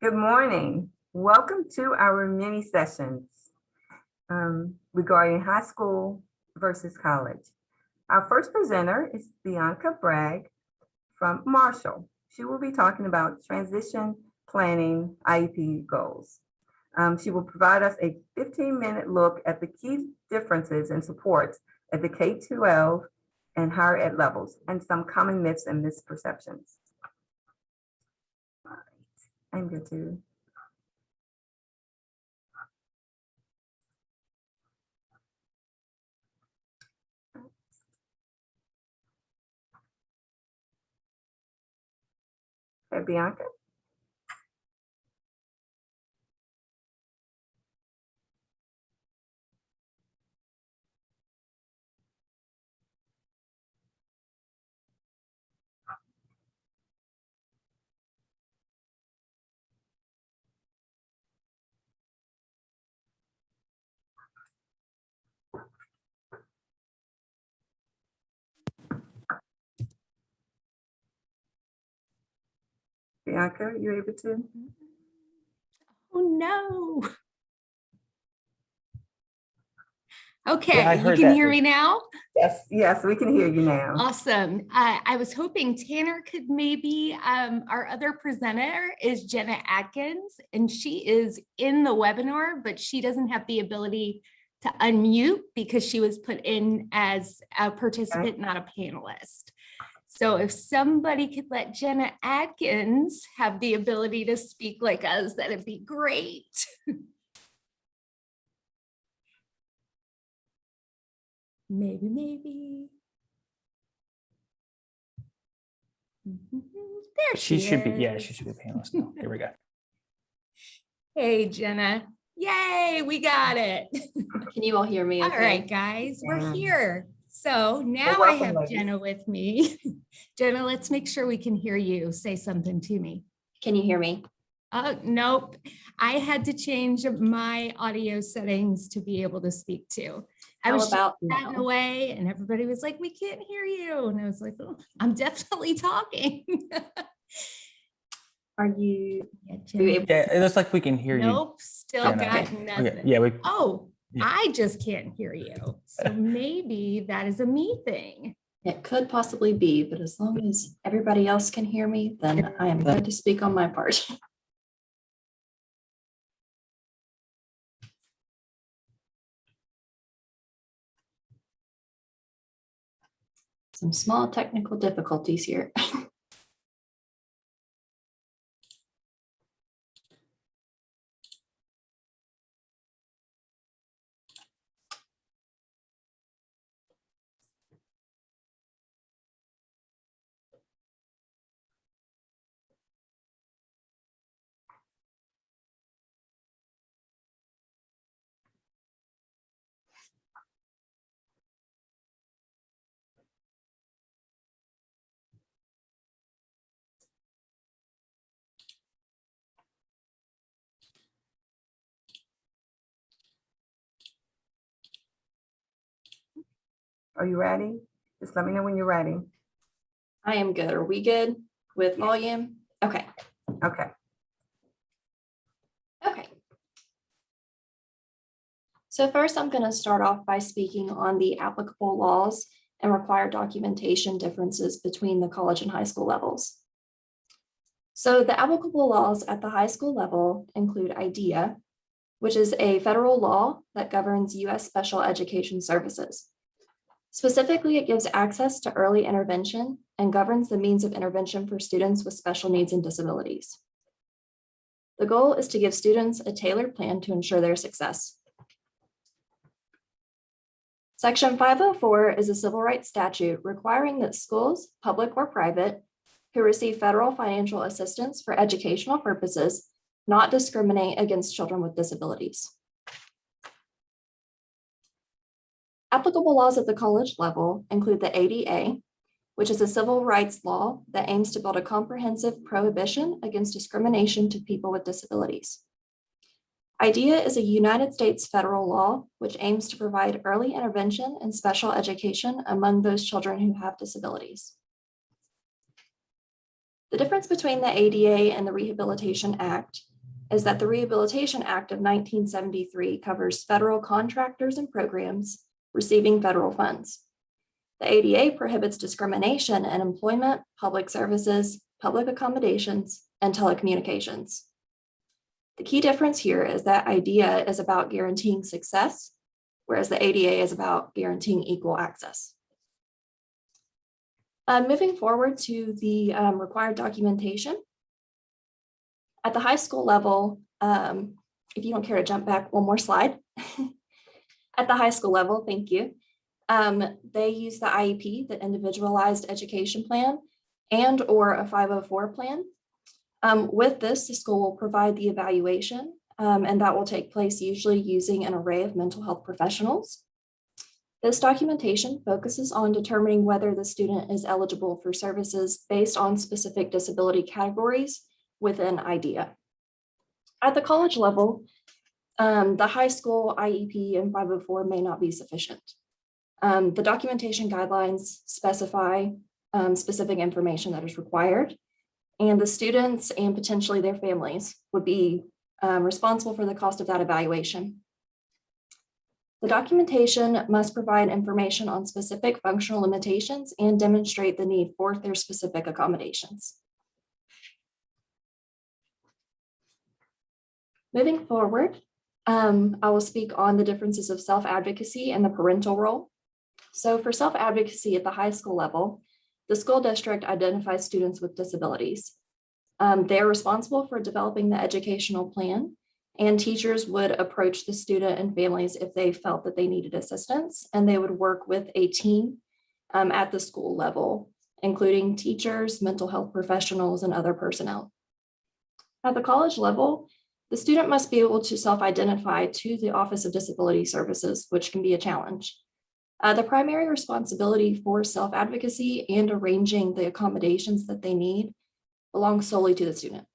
Good morning. Welcome to our mini sessions regarding high school versus college. Our first presenter is Bianca Bragg from Marshall. She will be talking about transition planning IEP goals. She will provide us a 15-minute look at the key differences and supports at the K-12 and higher ed levels and some common myths and misperceptions. All right. I'm good too. Okay, Bianca. Bianca, are you able to? Oh no. Okay, Yeah, I you heard can that. hear me now? Yes, we can hear you now. Awesome. I was hoping Tanner could maybe, our other presenter is Jenna Atkins, and she is in the webinar, but she doesn't have the ability to unmute because she was put in as a participant, not a panelist. So if somebody could let Jenna Atkins have the ability to speak like us, that'd be great. Maybe. There She should be, is. yeah, she should be a panelist now. Here we go. Hey, Jenna. Yay, we got it. Can you all hear me? All Okay. right, guys, we're here. So now I welcome, have ladies. Jenna with me. Jenna, let's make sure we can hear you. Say something to me. Can you hear me? Nope. I had to change my audio settings to be able to speak to. I How was about chatting now? away and everybody was like, we can't hear you. And I was like, oh, I'm definitely talking. Are you? Yeah, Are you Jenna. able? Yeah, it looks like we can hear you. Nope, still Jenna. got Okay. nothing. Okay, yeah, we. Oh, Yeah. I just can't hear you. So maybe that is a me thing. It could possibly be, but as long as everybody else can hear me, then I am good to speak on my part. Some small technical difficulties here. Are you ready? Just let me know when you're ready. I am good. Are we good with volume? Okay. Okay. Okay. So first, I'm going to start off by speaking on the applicable laws and required documentation differences between the college and high school levels. So the applicable laws at the high school level include IDEA, which is a federal law that governs U.S. special education services. Specifically, it gives access to early intervention and governs the means of intervention for students with special needs and disabilities. The goal is to give students a tailored plan to ensure their success. Section 504 is a civil rights statute requiring that schools, public or private, who receive federal financial assistance for educational purposes, not discriminate against children with disabilities. Applicable laws at the college level include the ADA, which is a civil rights law that aims to build a comprehensive prohibition against discrimination to people with disabilities. IDEA is a United States federal law which aims to provide early intervention and special education among those children who have disabilities. The difference between the ADA and the Rehabilitation Act is that the Rehabilitation Act of 1973 covers federal contractors and programs receiving federal funds. The ADA prohibits discrimination in employment, public services, public accommodations, and telecommunications. The key difference here is that IDEA is about guaranteeing success, whereas the ADA is about guaranteeing equal access. Moving forward to the required documentation. At the high school level, if you don't care to jump back one more slide. At the high school level, thank you. They use the IEP, the Individualized Education Plan, and or a 504 plan. With this, the school will provide the evaluation, and that will take place usually using an array of mental health professionals. This documentation focuses on determining whether the student is eligible for services based on specific disability categories within IDEA. At the college level, the high school IEP and 504 may not be sufficient. The documentation guidelines specify specific information that is required, and the students and potentially their families would be responsible for the cost of that evaluation. The documentation must provide information on specific functional limitations and demonstrate the need for their specific accommodations. Moving forward, I will speak on the differences of self-advocacy and the parental role. So for self-advocacy at the high school level, the school district identifies students with disabilities. They are responsible for developing the educational plan, and teachers would approach the student and families if they felt that they needed assistance, and they would work with a team at the school level, including teachers, mental health professionals, and other personnel. At the college level, the student must be able to self-identify to the Office of Disability Services, which can be a challenge. The primary responsibility for self-advocacy and arranging the accommodations that they need belongs solely to the student.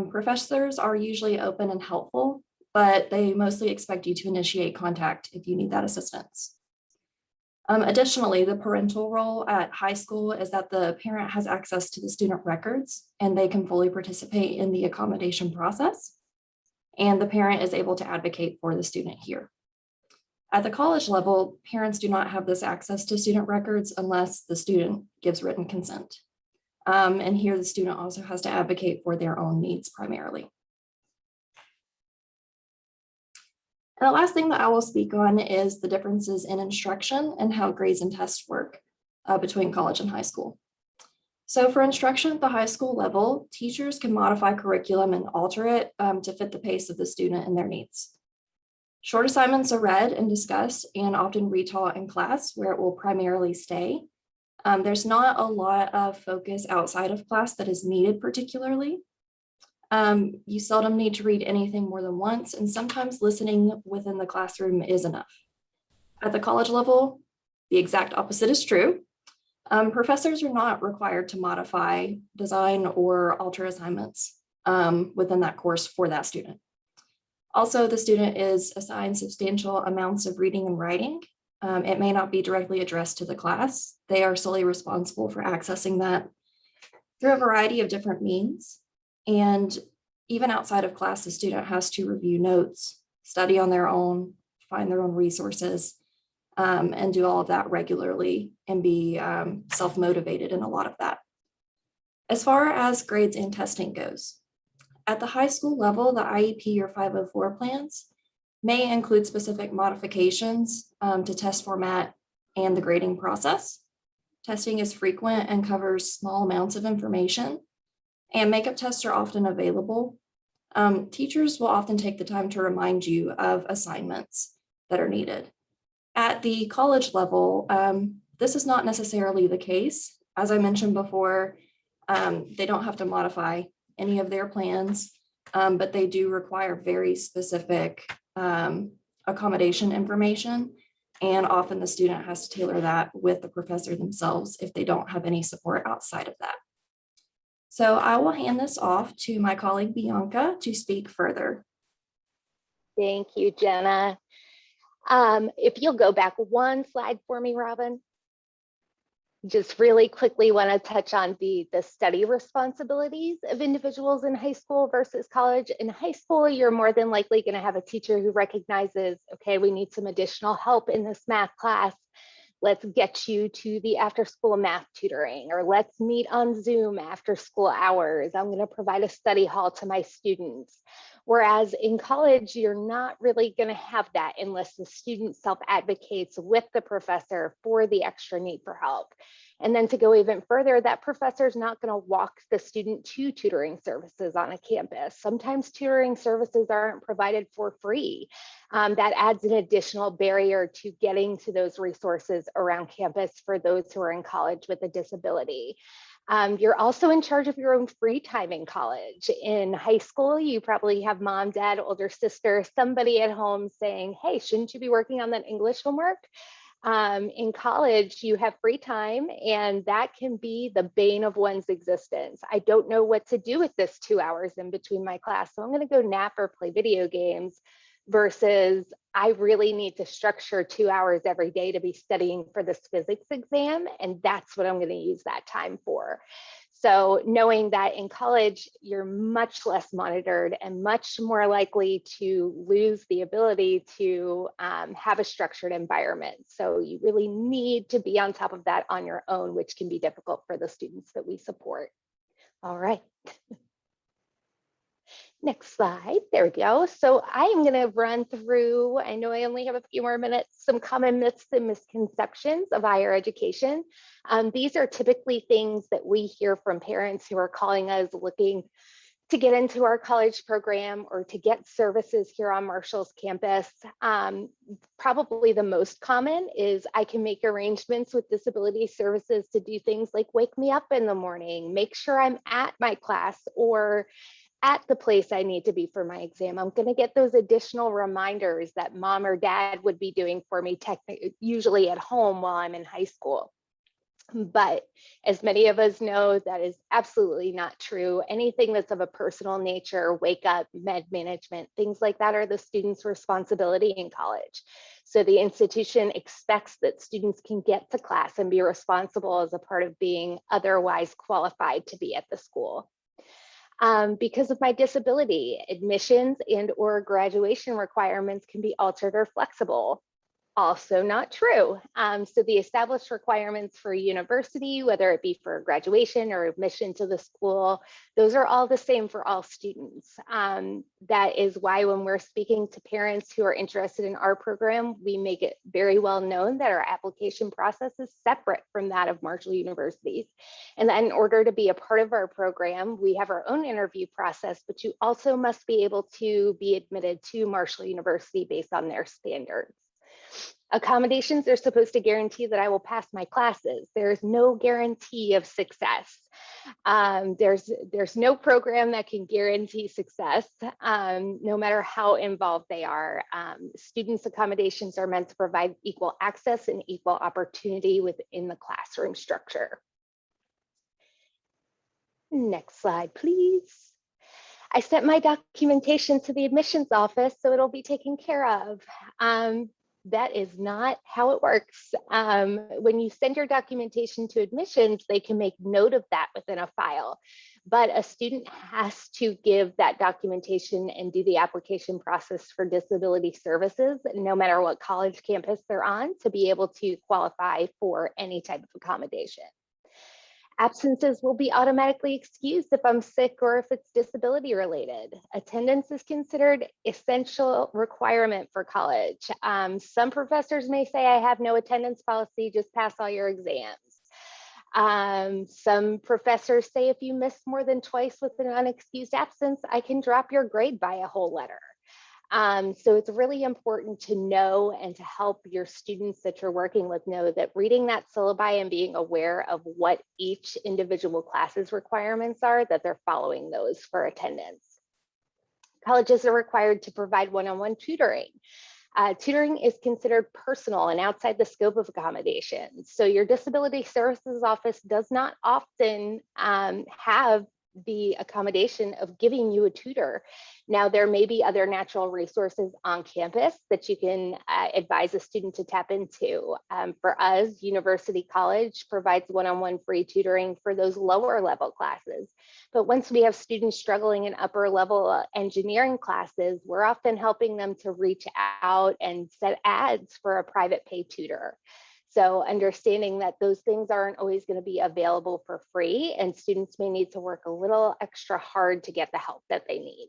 Professors are usually open and helpful, but they mostly expect you to initiate contact if you need that assistance. Additionally, the parental role at high school is that the parent has access to the student records and they can fully participate in the accommodation process, and the parent is able to advocate for the student here. At the college level, parents do not have this access to student records unless the student gives written consent. And here the student also has to advocate for their own needs primarily. And the last thing that I will speak on is the differences in instruction and how grades and tests work between college and high school. So for instruction at the high school level, teachers can modify curriculum and alter it to fit the pace of the student and their needs. Short assignments are read and discussed and often retaught in class where it will primarily stay. There's not a lot of focus outside of class that is needed particularly. You seldom need to read anything more than once, and sometimes listening within the classroom is enough. At the college level, the exact opposite is true. Professors are not required to modify, design, or alter assignments within that course for that student. Also, the student is assigned substantial amounts of reading and writing. It may not be directly addressed to the class. They are solely responsible for accessing that through a variety of different means. And even outside of class, the student has to review notes, study on their own, find their own resources, and do all of that regularly and be self-motivated in a lot of that. As far as grades and testing goes, at the high school level, the IEP or 504 plans may include specific modifications to test format and the grading process. Testing is frequent and covers small amounts of information, and makeup tests are often available. Teachers will often take the time to remind you of assignments that are needed. At the college level, this is not necessarily the case. As I mentioned before, they don't have to modify any of their plans, but they do require very specific accommodation information. And often the student has to tailor that with the professor themselves if they don't have any support outside of that. So I will hand this off to my colleague Bianca to speak further. Thank you, Jenna. If you'll go back one slide for me, Robin. just really quickly want to touch on the study responsibilities of individuals in high school versus college. In high school, you're more than likely going to have a teacher who recognizes, okay, we need some additional help in this math class. Let's get you to the after school math tutoring, or let's meet on Zoom after school hours. I'm going to provide a study hall to my students. Whereas in college, you're not really going to have that unless the student self-advocates with the professor for the extra need for help. And then to go even further, that professor is not going to walk the student to tutoring services on a campus. Sometimes tutoring services aren't provided for free. That adds an additional barrier to getting to those resources around campus for those who are in college with a disability. You're also in charge of your own free time in college. In high school, you probably have mom, dad, older sister, somebody at home saying, hey, shouldn't you be working on that English homework? In college, you have free time, and that can be the bane of one's existence. I don't know what to do with this 2 hours in between my class, so I'm going to go nap or play video games, versus I really need to structure 2 hours every day to be studying for this physics exam, and that's what I'm going to use that time for. So knowing that in college, you're much less monitored and much more likely to lose the ability to have a structured environment. So you really need to be on top of that on your own, which can be difficult for the students that we support. All right. Next slide, there we go. So I am going to run through, I know I only have a few more minutes, some common myths and misconceptions of higher education. These are typically things that we hear from parents who are calling us looking to get into our college program or to get services here on Marshall's campus. Probably the most common is I can make arrangements with disability services to do things like wake me up in the morning, make sure I'm at my class or at the place I need to be for my exam. I'm going to get those additional reminders that mom or dad would be doing for me, usually at home while I'm in high school. But as many of us know, that is absolutely not true. Anything that's of a personal nature, wake up, med management, things like that are the student's responsibility in college. So the institution expects that students can get to class and be responsible as a part of being otherwise qualified to be at the school. Because of my disability, admissions and or graduation requirements can be altered or flexible. Also not true. So the established requirements for a university, whether it be for graduation or admission to the school, those are all the same for all students. That is why when we're speaking to parents who are interested in our program, we make it very well known that our application process is separate from that of Marshall University's. And that in order to be a part of our program, we have our own interview process, but you also must be able to be admitted to Marshall University based on their standards. Accommodations are supposed to guarantee that I will pass my classes. There's no guarantee of success. There's no program that can guarantee success, no matter how involved they are. Students' accommodations are meant to provide equal access and equal opportunity within the classroom structure. Next slide, please. I sent my documentation to the admissions office, so it'll be taken care of. That is not how it works. When you send your documentation to admissions, they can make note of that within a file, but a student has to give that documentation and do the application process for disability services, no matter what college campus they're on, to be able to qualify for any type of accommodation. Absences will be automatically excused if I'm sick or if it's disability related. Attendance is considered essential requirement for college. Some professors may say I have no attendance policy, just pass all your exams. Some professors say if you miss more than twice with an unexcused absence, I can drop your grade by a whole letter. So it's really important to know and to help your students that you're working with know that reading that syllabi and being aware of what each individual class's requirements are, that they're following those for attendance. Colleges are required to provide one-on-one tutoring. Tutoring is considered personal and outside the scope of accommodations. So your disability services office does not often have the accommodation of giving you a tutor. Now, there may be other natural resources on campus that you can advise a student to tap into. For us, University College provides one-on-one free tutoring for those lower level classes. But once we have students struggling in upper level engineering classes, we're often helping them to reach out and set ads for a private pay tutor. So understanding that those things aren't always going to be available for free, and students may need to work a little extra hard to get the help that they need.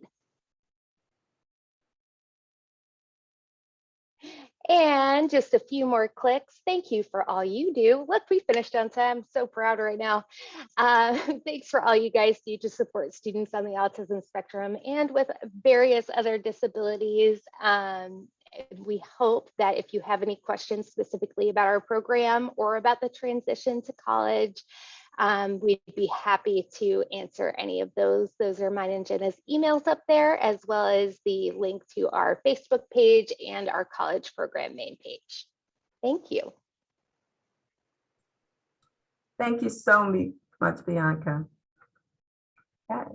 And just a few more clicks. Thank you for all you do. Look, we finished on time. I'm so proud right now. Thanks for all you guys do to support students on the autism spectrum and with various other disabilities. We hope that if you have any questions specifically about our program or about the transition to college, we'd be happy to answer any of those. Those are mine and Jenna's emails up there, as well as the link to our Facebook page and our college program main page. Thank you. Thank you so much, Bianca. Okay.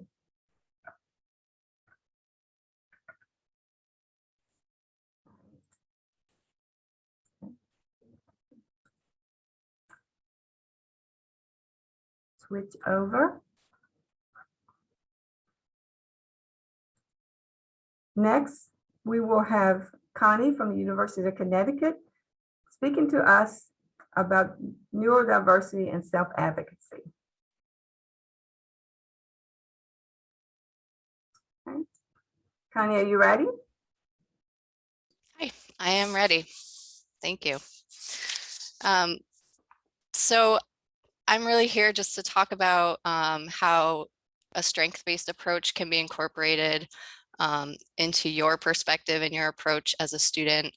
Switch over. Next, we will have Connie from the University of Connecticut speaking to us about neurodiversity and self-advocacy. Okay. Connie, are you ready? Hi, I am ready. Thank you. So I'm really here just to talk about how a strength-based approach can be incorporated into your perspective and your approach as a student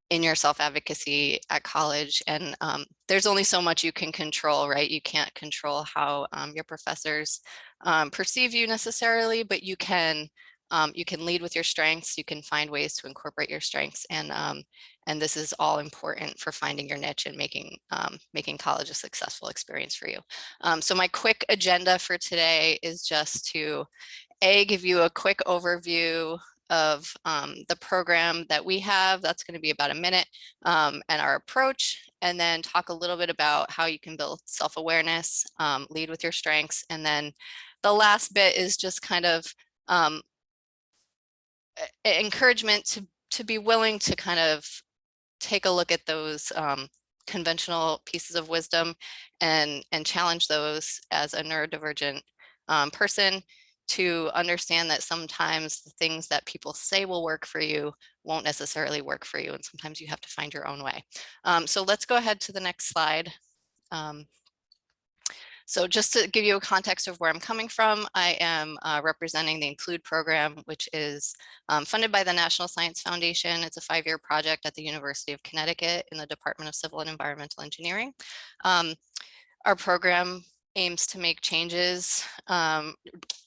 in your self-advocacy at college. And there's only so much you can control, right? You can't control how your professors perceive you necessarily, but you can lead with your strengths. You can find ways to incorporate your strengths, and this is all important for finding your niche and making college a successful experience for you. So my quick agenda for today is just to give you a quick overview of the program that we have. That's going to be about a minute, and our approach, and then talk a little bit about how you can build self-awareness, lead with your strengths, and then the last bit is just kind of encouragement to be willing to kind of take a look at those conventional pieces of wisdom and challenge those as a neurodivergent person, to understand that sometimes the things that people say will work for you won't necessarily work for you, and sometimes you have to find your own way. So let's go ahead to the next slide. So just to give you a context of where I'm coming from, I am representing the Include program, which is funded by the National Science Foundation. It's a 5-year project at the University of Connecticut in the Department of Civil and Environmental Engineering. Our program aims to make changes,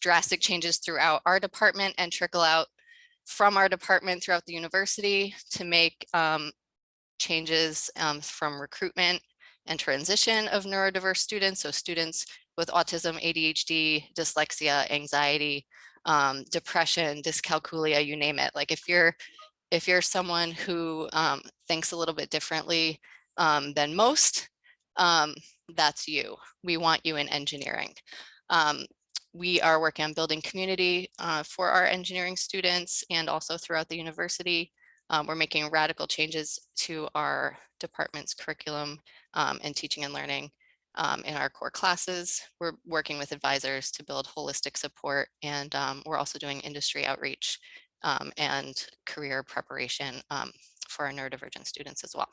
drastic changes throughout our department, and trickle out from our department throughout the university to make changes from recruitment and transition of neurodiverse students. So students with autism, ADHD, dyslexia, anxiety, depression, dyscalculia, you name it. Like if you're someone who thinks a little bit differently than most, that's you. We want you in engineering. We are working on building community for our engineering students and also throughout the university. We're making radical changes to our department's curriculum and teaching and learning in our core classes. We're working with advisors to build holistic support, and we're also doing industry outreach and career preparation for our neurodivergent students as well.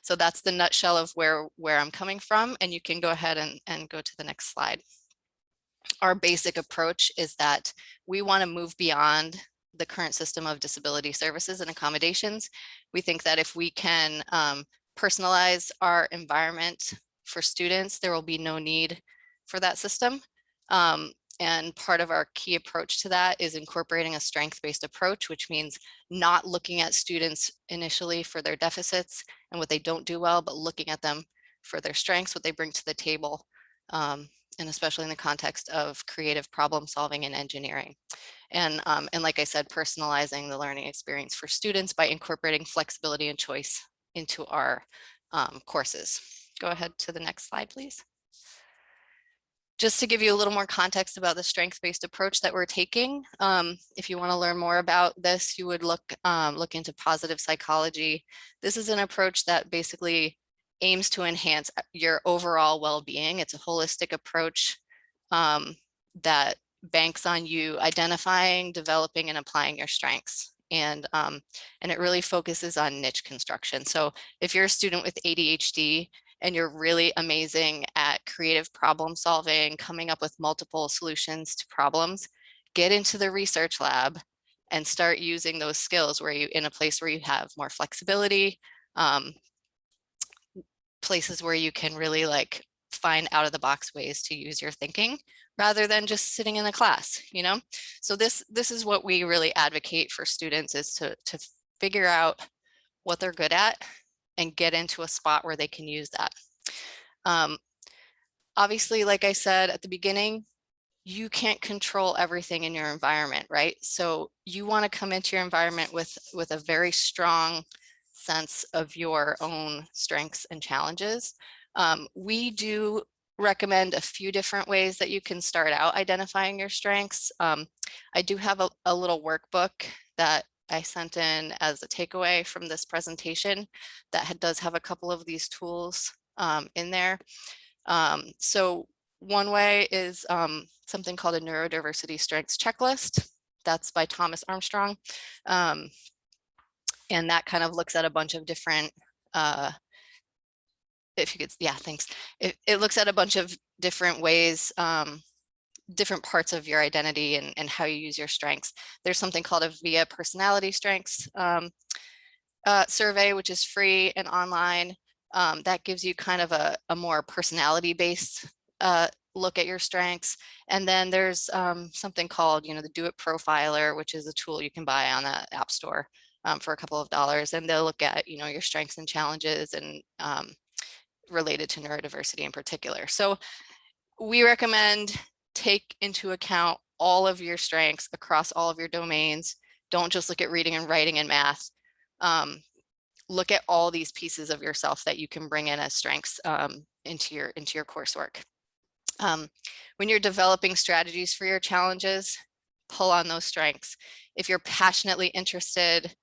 So that's the nutshell of where I'm coming from, and you can go ahead and go to the next slide. Our basic approach is that we want to move beyond the current system of disability services and accommodations. We think that if we can personalize our environment for students, there will be no need for that system. And part of our key approach to that is incorporating a strength-based approach, which means not looking at students initially for their deficits and what they don't do well, but looking at them for their strengths, what they bring to the table, and especially in the context of creative problem solving and engineering. And like I said, personalizing the learning experience for students by incorporating flexibility and choice into our courses. Go ahead to the next slide, please. Just to give you a little more context about the strength-based approach that we're taking, if you want to learn more about this, you would look into positive psychology. This is an approach that basically aims to enhance your overall well-being. It's a holistic approach that banks on you identifying, developing, and applying your strengths. And it really focuses on niche construction. So if you're a student with ADHD, and you're really amazing at creative problem solving, coming up with multiple solutions to problems, get into the research lab and start using those skills where you in a place where you have more flexibility, places where you can really like find out of the box ways to use your thinking rather than just sitting in a class, you know? So this is what we really advocate for students, is to figure out what they're good at and get into a spot where they can use that. Obviously, like I said at the beginning, you can't control everything in your environment, right? So you want to come into your environment with a very strong sense of your own strengths and challenges. We do recommend a few different ways that you can start out identifying your strengths. I do have a little workbook that I sent in as a takeaway from this presentation that does have a couple of these tools in there. So one way is something called a Neurodiversity Strengths Checklist. That's by Thomas Armstrong. And that kind of looks at a bunch of different, if you could, yeah, thanks. It looks at a bunch of different ways, different parts of your identity and how you use your strengths. There's something called a VIA personality strengths survey, which is free and online. That gives you kind of a more personality based look at your strengths. And then there's something called, the Do It Profiler, which is a tool you can buy on the App Store for a couple of dollars. And they'll look at, your strengths and challenges and related to neurodiversity in particular. So we recommend take into account all of your strengths across all of your domains. Don't just look at reading and writing and math. Look at all these pieces of yourself that you can bring in as strengths into your coursework. When you're developing strategies for your challenges, pull on those strengths. If you're passionately interested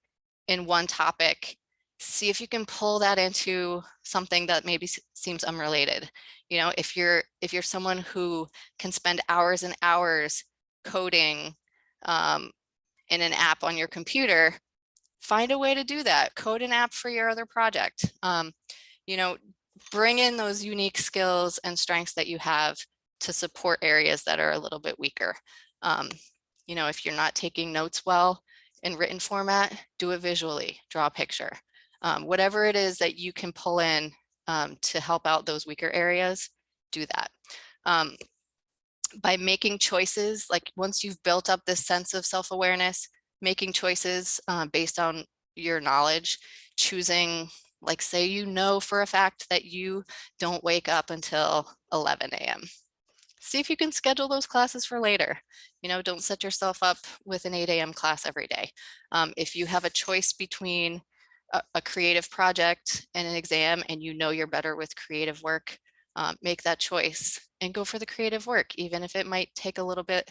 in one topic, see if you can pull that into something that maybe seems unrelated. If you're someone who can spend hours and hours coding in an app on your computer, find a way to do that. Code an app for your other project. Bring in those unique skills and strengths that you have to support areas that are a little bit weaker. If you're not taking notes well in written format, do it visually, draw a picture. Whatever it is that you can pull in to help out those weaker areas, do that. By making choices, like once you've built up this sense of self-awareness, making choices based on your knowledge, choosing, like say for a fact that you don't wake up until 11 a.m. See if you can schedule those classes for later. Don't set yourself up with an 8 a.m. class every day. If you have a choice between a creative project and an exam and you're better with creative work, make that choice and go for the creative work, even if it might take a little bit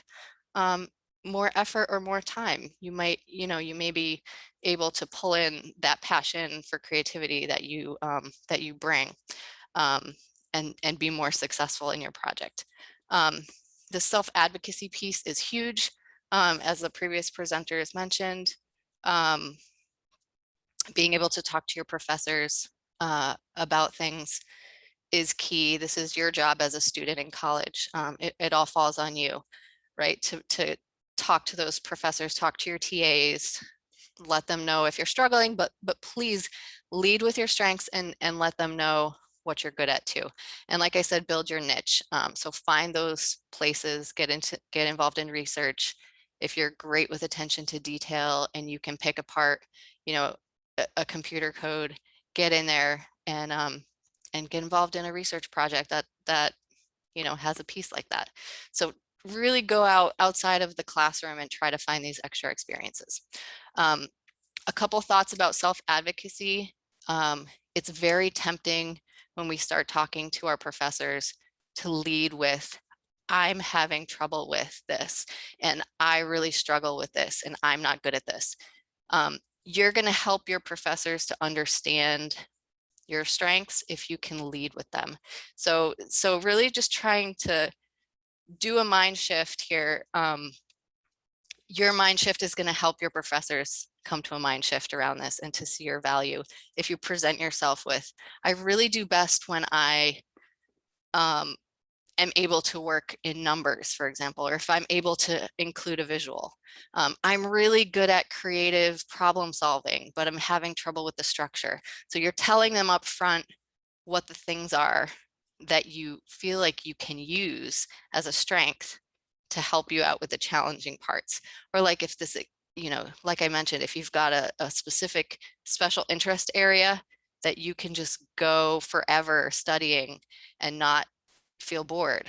more effort or more time. You may be able to pull in that passion for creativity that you bring and be more successful in your project. The self-advocacy piece is huge, as the previous presenters mentioned. Being able to talk to your professors about things is key. This is your job as a student in college. It all falls on you, right? To talk to those professors, talk to your TAs, let them know if you're struggling, but please lead with your strengths and let them know what you're good at too. And like I said, build your niche. So find those places, get involved in research. If you're great with attention to detail and you can pick apart, a computer code, get in there and get involved in a research project that has a piece like that. So really go outside of the classroom and try to find these extra experiences. A couple thoughts about self-advocacy. It's very tempting when we start talking to our professors to lead with, I'm having trouble with this, and I really struggle with this, and I'm not good at this. You're going to help your professors to understand your strengths if you can lead with them. So really just trying to do a mind shift here. Your mind shift is going to help your professors come to a mind shift around this and to see your value. If you present yourself with, I really do best when I am able to work in numbers, for example, or if I'm able to include a visual. I'm really good at creative problem solving, but I'm having trouble with the structure. So you're telling them up front what the things are that you feel like you can use as a strength to help you out with the challenging parts. Or like if this, like I mentioned, if you've got a specific special interest area that you can just go forever studying and not feel bored.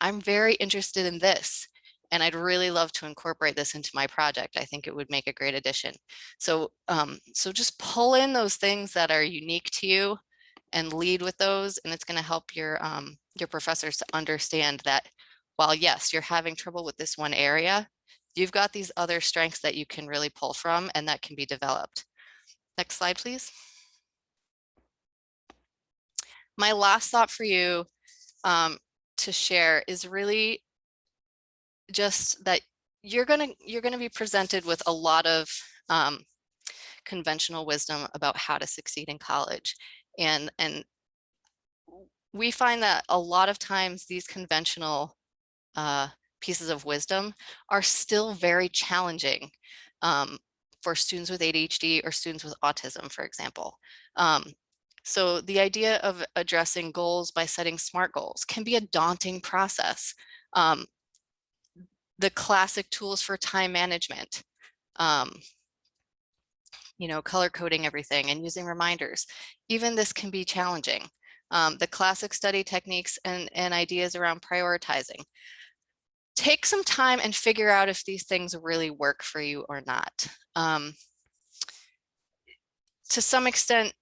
I'm very interested in this, and I'd really love to incorporate this into my project. I think it would make a great addition. So, so just pull in those things that are unique to you and lead with those, and it's going to help your professors to understand that while yes, you're having trouble with this one area, you've got these other strengths that you can really pull from and that can be developed. Next slide, please. My last thought for you to share is really just that you're gonna be presented with a lot of conventional wisdom about how to succeed in college, and we find that a lot of times these conventional pieces of wisdom are still very challenging for students with ADHD or students with autism, for example. So the idea of addressing goals by setting SMART goals can be a daunting process. The classic tools for time management, color coding everything and using reminders, even this can be challenging. The classic study techniques and ideas around prioritizing. Take some time and figure out if these things really work for you or not. To some extent,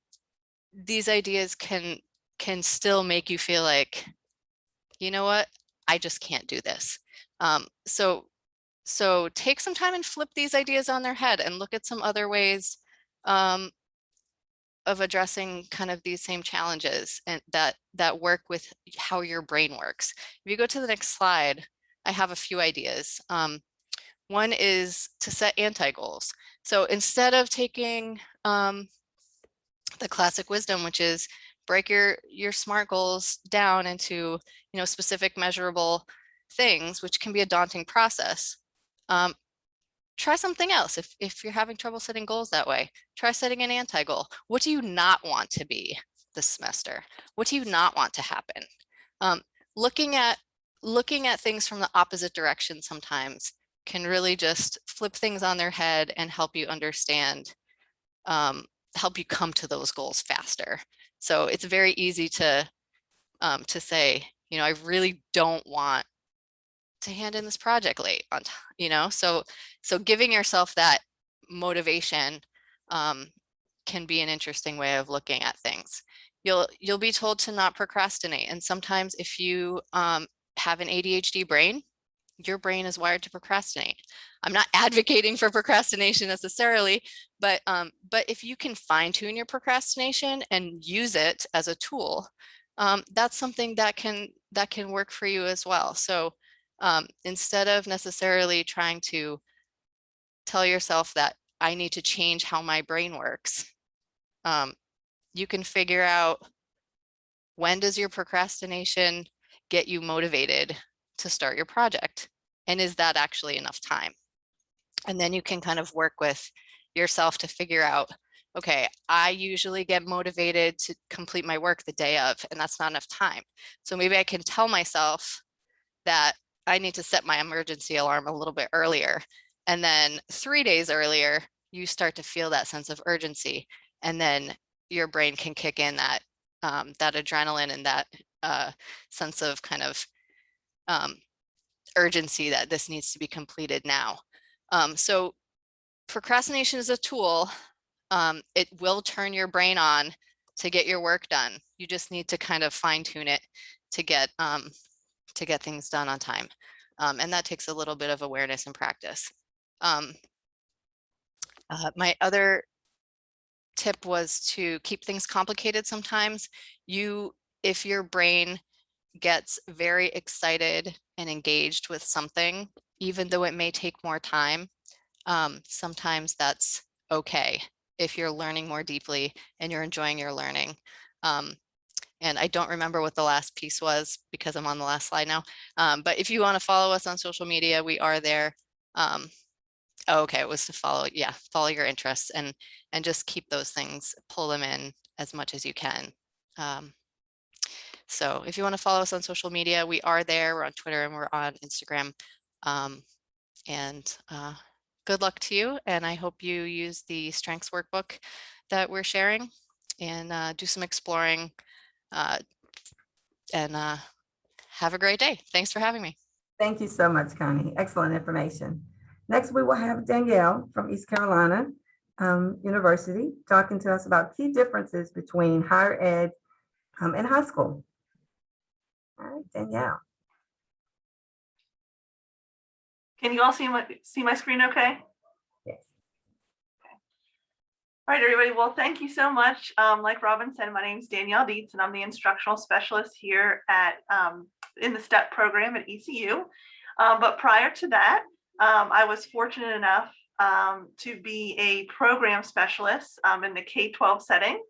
these ideas can still make you feel like, you know what, I just can't do this. So take some time and flip these ideas on their head and look at some other ways of addressing kind of these same challenges and that work with how your brain works. If you go to the next slide, I have a few ideas. One is to set anti-goals. So instead of taking the classic wisdom, which is break your SMART goals down into specific measurable things, which can be a daunting process, try something else. If you're having trouble setting goals that way, try setting an anti-goal. What do you not want to be this semester? What do you not want to happen? Looking at things from the opposite direction sometimes can really just flip things on their head and help you understand, help you come to those goals faster. So it's very easy to say, I really don't want to hand in this project late on time, so giving yourself that motivation can be an interesting way of looking at things. You'll be told to not procrastinate, and sometimes if you have an ADHD brain, your brain is wired to procrastinate. I'm not advocating for procrastination necessarily, but if you can fine-tune your procrastination and use it as a tool, that's something that can work for you as well. So instead of necessarily trying to tell yourself that I need to change how my brain works, you can figure out, when does your procrastination get you motivated to start your project? And is that actually enough time? And then you can kind of work with yourself to figure out, okay, I usually get motivated to complete my work the day of, and that's not enough time. So maybe I can tell myself that I need to set my emergency alarm a little bit earlier. And then 3 days earlier, you start to feel that sense of urgency. And then your brain can kick in that adrenaline and sense of kind of urgency that this needs to be completed now. So procrastination is a tool. It will turn your brain on to get your work done. You just need to kind of fine tune it to get things done on time. And that takes a little bit of awareness and practice. My other tip was to keep things complicated sometimes. If your brain gets very excited and engaged with something, even though it may take more time, sometimes that's okay if you're learning more deeply and you're enjoying your learning. And I don't remember what the last piece was because I'm on the last slide now. But if you want to follow us on social media, we are there. Okay, it was to follow your interests and just keep those things, pull them in as much as you can. So if you want to follow us on social media, we are there. We're on Twitter and we're on Instagram. Good luck to you. And I hope you use the strengths workbook that we're sharing and do some exploring and have a great day. Thanks for having me. Thank you so much, Connie. Excellent information. Next, we will have Danielle from East Carolina University talking to us about key differences between higher ed and high school. All right, Danielle. Can you all see my screen okay? Yes. Okay. All right, everybody. Well, thank you so much. Like Robin said, my name is Danielle Dietz, and I'm the instructional specialist here at in the STEP program at ECU. But prior to that, I was fortunate enough to be a program specialist in the K-12 setting.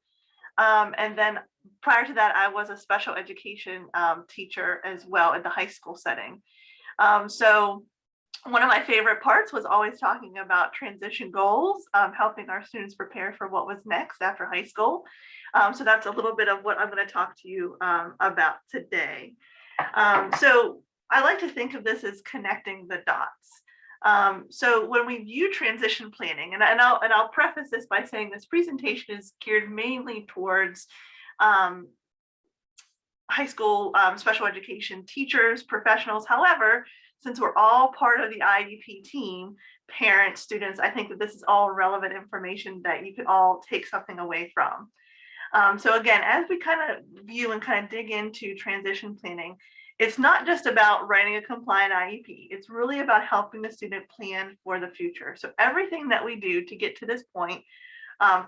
And then prior to that, I was a special education teacher as well in the high school setting. So one of my favorite parts was always talking about transition goals, helping our students prepare for what was next after high school. So that's a little bit of what I'm going to talk to you about today. So I like to think of this as connecting the dots. So when we view transition planning, and I'll preface this by saying this presentation is geared mainly towards high school special education teachers, professionals. However, since we're all part of the IEP team, parents, students, I think that this is all relevant information that you could all take something away from. So again, as we kind of view and kind of dig into transition planning, it's not just about writing a compliant IEP. It's really about helping the student plan for the future. So everything that we do to get to this point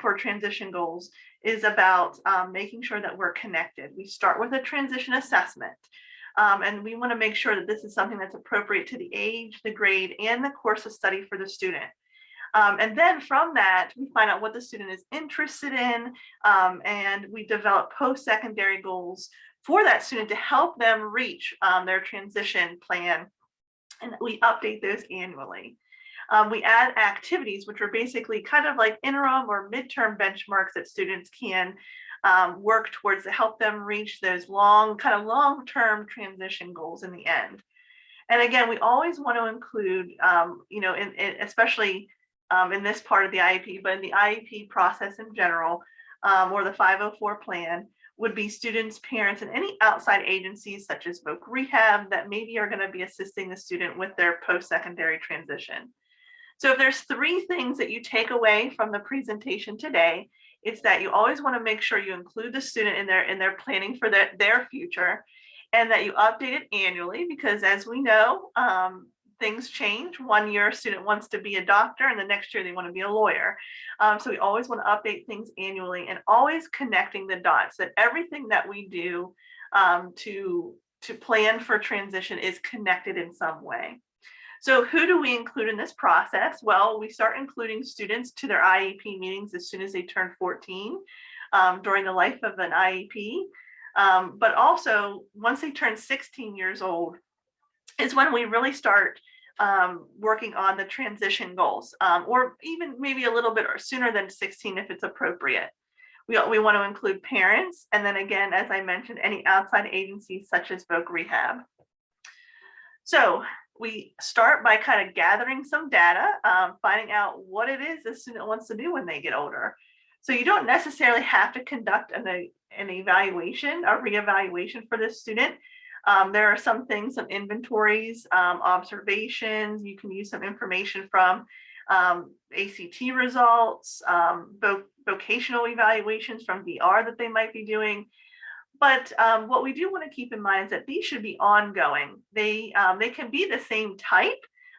for transition goals is about making sure that we're connected. We start with a transition assessment. And we want to make sure that this is something that's appropriate to the age, the grade, and the course of study for the student. And then from that, we find out what the student is interested in, and we develop post-secondary goals for that student to help them reach their transition plan, and we update those annually. We add activities, which are basically kind of like interim or midterm benchmarks that students can work towards to help them reach those long-term transition goals in the end. And again, we always want to include, especially in this part of the IEP, but in the IEP process in general, or the 504 plan, would be students, parents, and any outside agencies such as Voc Rehab that maybe are going to be assisting the student with their post-secondary transition. So if there's three things that you take away from the presentation today, it's that you always want to make sure you include the student in their planning for their future, and that you update it annually, because as we know, things change. 1 year a student wants to be a doctor and the next year they want to be a lawyer. So we always want to update things annually, and always connecting the dots, that everything that we do to plan for transition is connected in some way. So who do we include in this process? Well, we start including students to their IEP meetings as soon as they turn 14 during the life of an IEP. But also once they turn 16 years old is when we really start working on the transition goals, or even maybe a little bit sooner than 16 if it's appropriate. We want to include parents, and then again, as I mentioned, any outside agencies such as Voc Rehab. So we start by kind of gathering some data, finding out what it is the student wants to do when they get older. So you don't necessarily have to conduct evaluation, a reevaluation for this student. There are some things, some inventories, observations. You can use some information from ACT results, vocational evaluations from VR that they might be doing. But what we do want to keep in mind is that these should be ongoing. They can be the same type.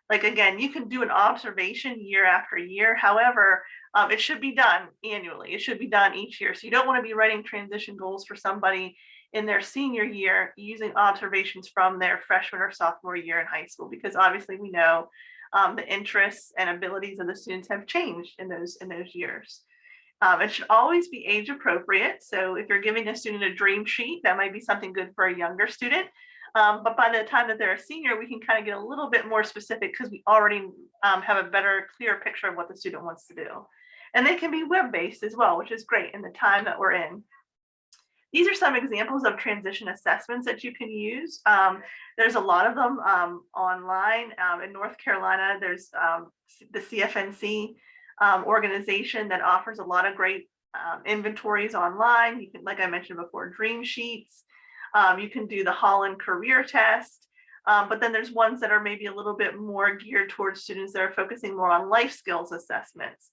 Like, again, you can do an observation year after year. However, it should be done annually. It should be done each year. So you don't want to be writing transition goals for somebody in their senior year using observations from their freshman or sophomore year in high school, because obviously we know the interests and abilities of the students have changed in those years. It should always be age appropriate. So if you're giving a student a dream sheet, that might be something good for a younger student. But by the time that they're a senior, we can kind of get a little bit more specific because we already have a better, clear picture of what the student wants to do. And they can be web-based as well, which is great in the time that we're in. These are some examples of transition assessments that you can use. There's a lot of them online. In North Carolina, there's the CFNC organization that offers a lot of great inventories online. You can, like I mentioned before, dream sheets. You can do the Holland career test. But then there's ones that are maybe a little bit more geared towards students that are focusing more on life skills assessments.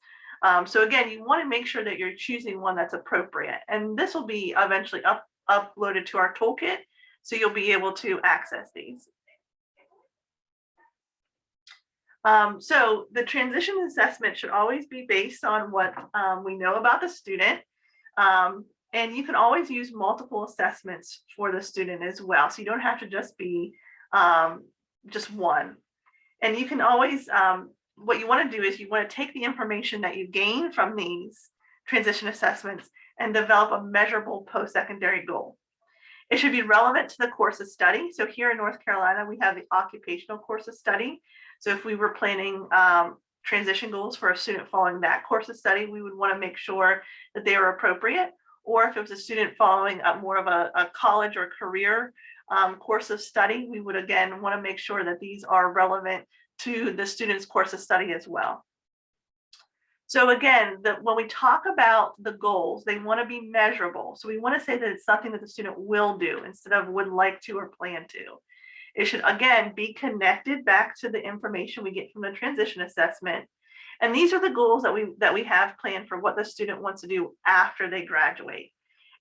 So again, you want to make sure that you're choosing one that's appropriate. And this will be eventually uploaded to our toolkit, so you'll be able to access these. So the transition assessment should always be based on what we know about the student. And you can always use multiple assessments for the student as well. So you don't have to just be just one. And you can always, what you want to do is you want to take the information that you gain from these transition assessments and develop a measurable post-secondary goal. It should be relevant to the course of study. So here in North Carolina, we have the occupational course of study. So if we were planning transition goals for a student following that course of study, we would want to make sure that they were appropriate. Or if it was a student following up more of a college or career course of study, we would again want to make sure that these are relevant to the student's course of study as well. So again, when we talk about the goals, they want to be measurable. So we want to say that it's something that the student will do instead of would like to or plan to. It should, again, be connected back to the information we get from the transition assessment. And these are the goals that we have planned for what the student wants to do after they graduate.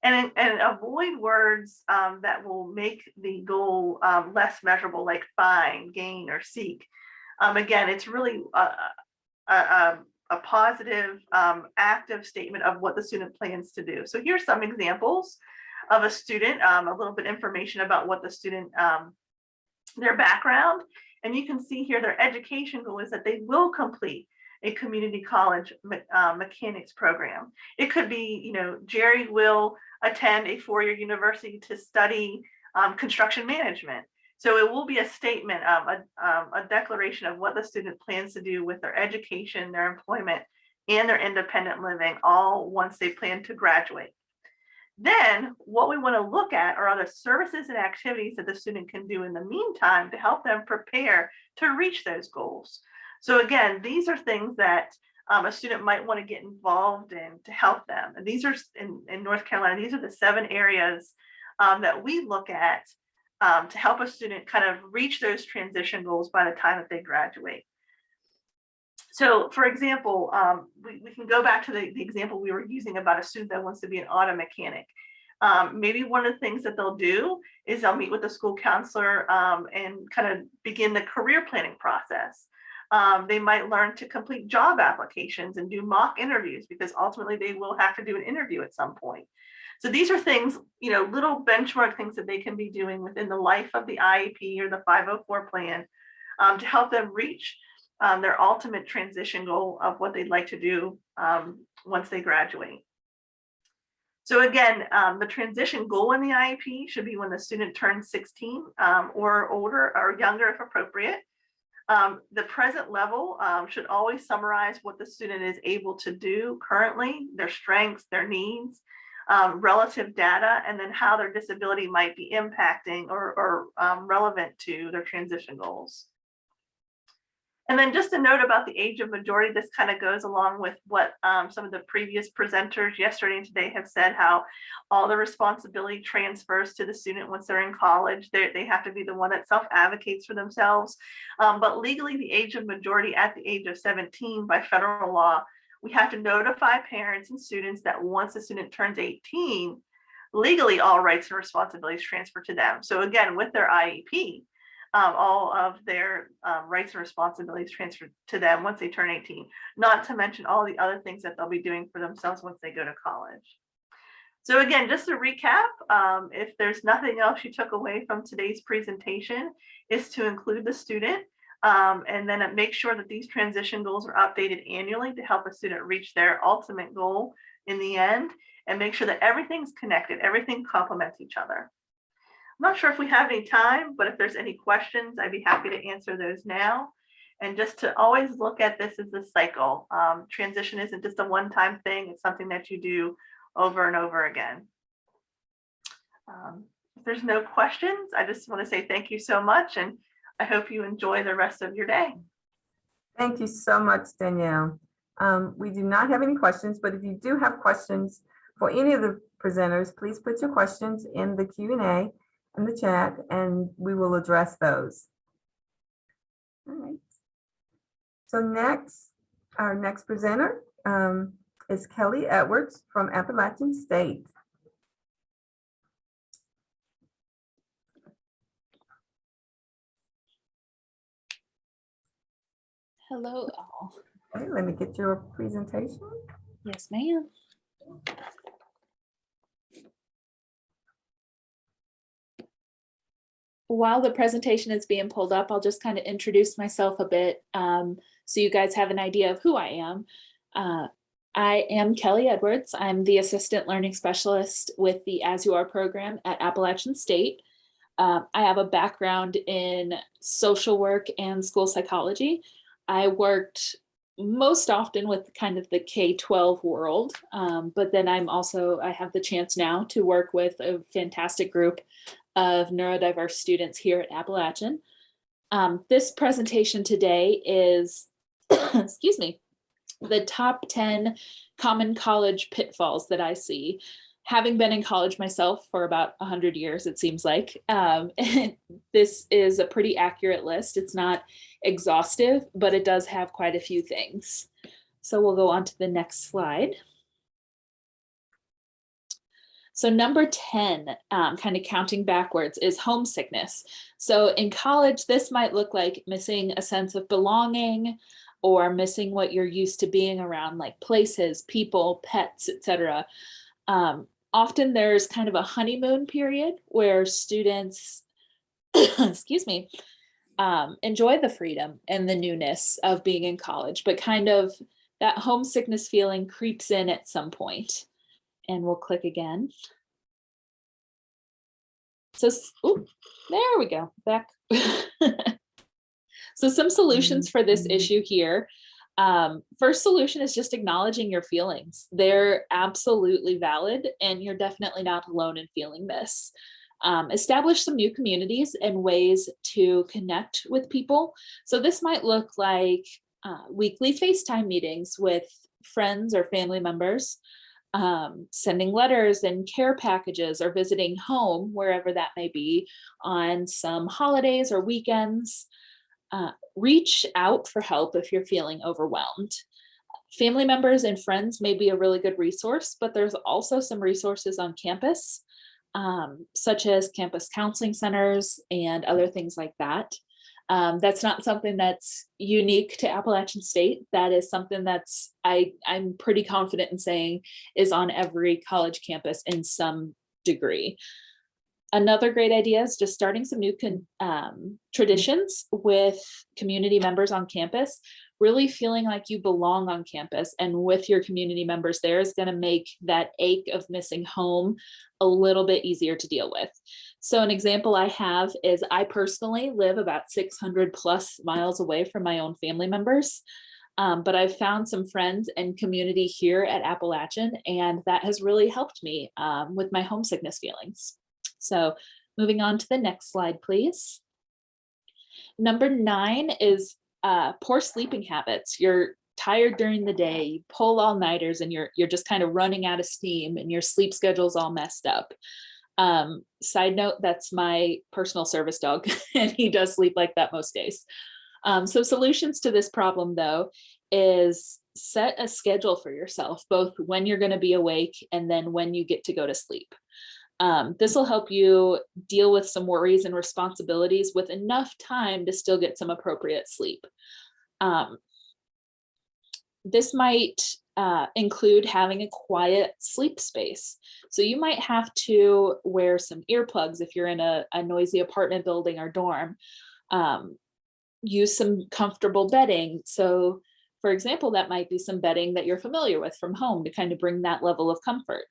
And avoid words that will make the goal less measurable, like find, gain, or seek. Again, it's really a positive, active statement of what the student plans to do. So here's some examples of a student, a little bit information about what the student, their background. And you can see here their education goal is that they will complete a community college mechanics program. It could be, Jerry will attend a four-year university to study construction management. So it will be a statement, a declaration of what the student plans to do with their education, their employment, and their independent living, all once they plan to graduate. Then what we want to look at are other services and activities that the student can do in the meantime to help them prepare to reach those goals. So again, these are things that a student might want to get involved in to help them. And these are in North Carolina, these are the 7 areas that we look at to help a student kind of reach those transition goals by the time that they graduate. So for example, we can go back to the example we were using about a student that wants to be an auto mechanic. Maybe one of the things that they'll do is they'll meet with the school counselor and kind of begin the career planning process. They might learn to complete job applications and do mock interviews, because ultimately they will have to do an interview at some point. So these are things, little benchmark things that they can be doing within the life of the IEP or the 504 plan to help them reach their ultimate transition goal of what they'd like to do once they graduate. So again, the transition goal in the IEP should be when the student turns 16 or older or younger if appropriate. The present level should always summarize what the student is able to do currently, their strengths, their needs, relative data, and then how their disability might be impacting or relevant to their transition goals. And then just a note about the age of majority, this kind of goes along with what some of the previous presenters yesterday and today have said, how all the responsibility transfers to the student once they're in college. They have to be the one that self-advocates for themselves. But legally, the age of majority at the age of 17 by federal law, we have to notify parents and students that once a student turns 18, legally all rights and responsibilities transfer to them. So again, with their IEP, all of their rights and responsibilities transferred to them once they turn 18, not to mention all the other things that they'll be doing for themselves once they go to college. So again, just to recap, if there's nothing else you took away from today's presentation, is to include the student and then make sure that these transition goals are updated annually to help a student reach their ultimate goal in the end, and make sure that everything's connected, everything complements each other. I'm not sure if we have any time, but if there's any questions, I'd be happy to answer those now. And just to always look at this as a cycle. Transition isn't just a one-time thing, it's something that you do over and over again. If there's no questions, I just want to say thank you so much, and I hope you enjoy the rest of your day. Thank you so much, Danielle. We do not have any questions, but if you do have questions for any of the presenters, please put your questions in the Q&A in the chat, and we will address those. All right. So next, our next presenter is Kelly Edwards from Appalachian State. Hello all. Okay, let me get your presentation. Yes, ma'am. While the presentation is being pulled up, I'll just kind of introduce myself a bit so you guys have an idea of who I am. I am Kelly Edwards. I'm the Assistant Learning Specialist with the As You Are program at Appalachian State. I have a background in social work and school psychology. I worked most often with kind of the K-12 world, but then I have the chance now to work with a fantastic group of neurodiverse students here at Appalachian. This presentation today is, excuse me, the top 10 common college pitfalls that I see. Having been in college myself for about 100 years, it seems like, this is a pretty accurate list. It's not exhaustive, but it does have quite a few things. So we'll go on to the next slide. So number 10, kind of counting backwards, is homesickness. So in college, this might look like missing a sense of belonging or missing what you're used to being around, like places, people, pets, etc. Often there's kind of a honeymoon period where students, excuse me, enjoy the freedom and the newness of being in college, but kind of that homesickness feeling creeps in at some point. And we'll click again. So, there we go, back. So some solutions for this issue here. First solution is just acknowledging your feelings. They're absolutely valid, and you're definitely not alone in feeling this. Establish some new communities and ways to connect with people. So this might look like weekly FaceTime meetings with friends or family members, sending letters and care packages, or visiting home, wherever that may be, on some holidays or weekends. Reach out for help if you're feeling overwhelmed. Family members and friends may be a really good resource, but there's also some resources on campus, such as campus counseling centers and other things like that. That's not something that's unique to Appalachian State. That is something that's, I'm pretty confident in saying, is on every college campus in some degree. Another great idea is just starting some new traditions with community members on campus, really feeling like you belong on campus and with your community members there is going to make that ache of missing home a little bit easier to deal with. So an example I have is I personally live about 600 plus miles away from my own family members. But I've found some friends and community here at Appalachian, and that has really helped me with my homesickness feelings. So moving on to the next slide, please. Number 9 is Poor sleeping habits. You're tired during the day, you pull all-nighters, and you're just kind of running out of steam, and your sleep schedule's all messed up. Side note, that's my personal service dog, and he does sleep like that most days. So solutions to this problem, though, is set a schedule for yourself, both when you're going to be awake and then when you get to go to sleep. This will help you deal with some worries and responsibilities with enough time to still get some appropriate sleep. This might include having a quiet sleep space. So you might have to wear some earplugs if you're in a noisy apartment building or dorm. Use some comfortable bedding. So for example, that might be some bedding that you're familiar with from home to kind of bring that level of comfort.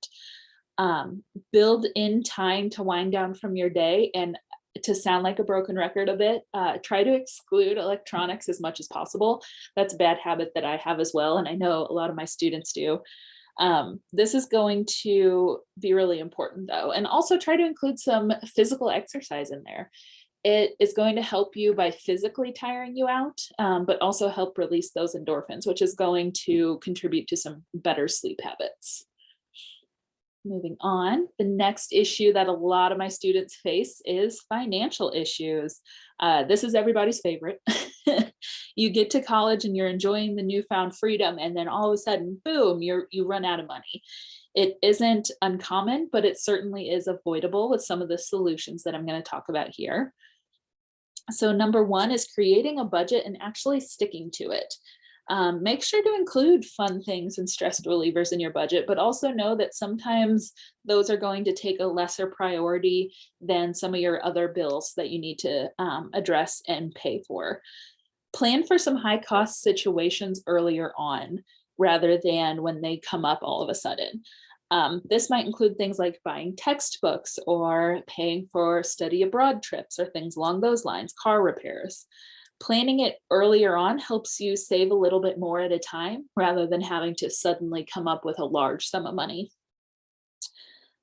Build in time to wind down from your day, and to sound like a broken record a bit, try to exclude electronics as much as possible. That's a bad habit that I have as well, and I know a lot of my students do. This is going to be really important though, and also try to include some physical exercise in there. It is going to help you by physically tiring you out, but also help release those endorphins, which is going to contribute to some better sleep habits. Moving on, the next issue that a lot of my students face is financial issues. This is everybody's favorite. You get to college and you're enjoying the newfound freedom, and then all of a sudden, boom, you run out of money. It isn't uncommon, but it certainly is avoidable with some of the solutions that I'm going to talk about here. So number one is creating a budget and actually sticking to it. Make sure to include fun things and stress relievers in your budget, but also know that sometimes those are going to take a lesser priority than some of your other bills that you need to address and pay for. Plan for some high cost situations earlier on rather than when they come up all of a sudden. This might include things like buying textbooks or paying for study abroad trips or things along those lines, car repairs. Planning it earlier on helps you save a little bit more at a time rather than having to suddenly come up with a large sum of money.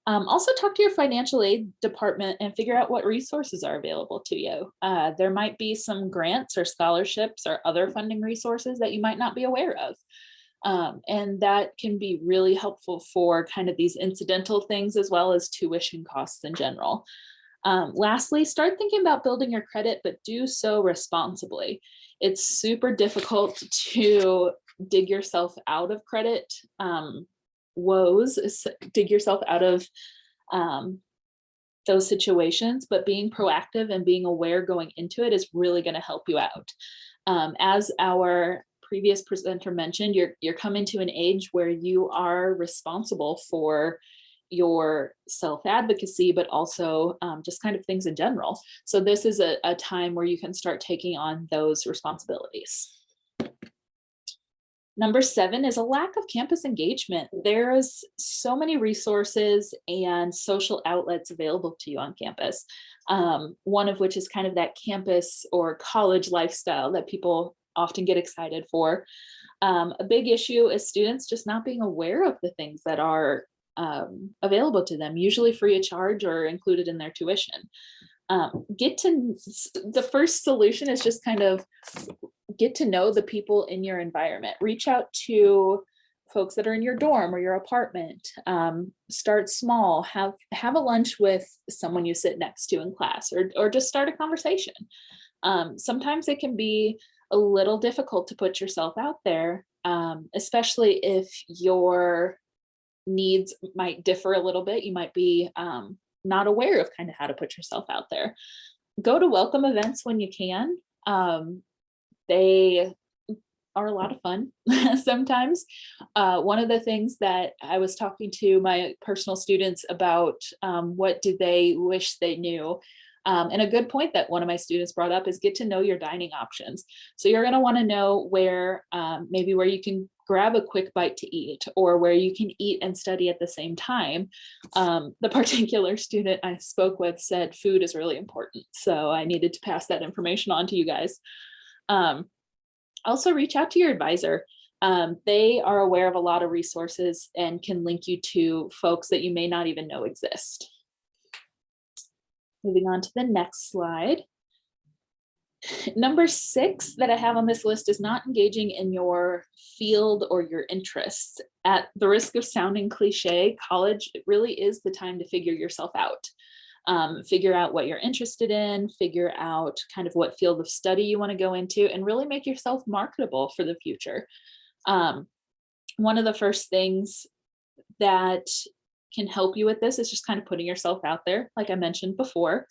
Also talk to your financial aid department and figure out what resources are available to you. There might be some grants or scholarships or other funding resources that you might not be aware of. And that can be really helpful for kind of these incidental things as well as tuition costs in general. Lastly, start thinking about building your credit, but do so responsibly. It's super difficult to dig yourself out of credit woes, dig yourself out of those situations, but being proactive and being aware going into it is really going to help you out. As our previous presenter mentioned, you're coming to an age where you are responsible for your self-advocacy, but also just kind of things in general. So this is a time where you can start taking on those responsibilities. Number 7 is a lack of campus engagement. There's so many resources and social outlets available to you on campus. One of which is kind of that campus or college lifestyle that people often get excited for. A big issue is students just not being aware of the things that are available to them, usually free of charge or included in their tuition. The first solution is just kind of get to know the people in your environment. Reach out to folks that are in your dorm or your apartment. Start small, have a lunch with someone you sit next to in class, or just start a conversation. Sometimes it can be a little difficult to put yourself out there, especially if your needs might differ a little bit. You might be not aware of kind of how to put yourself out there. Go to welcome events when you can. They are a lot of fun sometimes. One of the things that I was talking to my personal students about, what do they wish they knew? And a good point that one of my students brought up is get to know your dining options. So you're going to want to know where, maybe where you can grab a quick bite to eat, or where you can eat and study at the same time. The particular student I spoke with said food is really important. So I needed to pass that information on to you guys. Also reach out to your advisor. They are aware of a lot of resources and can link you to folks that you may not even know exist. Moving on to the next slide. Number 6 that I have on this list is not engaging in your field or your interests. At the risk of sounding cliche, college really is the time to figure yourself out. Figure out what you're interested in, figure out kind of what field of study you want to go into, and really make yourself marketable for the future. One of the first things that can help you with this is just kind of putting yourself out there, like I mentioned before.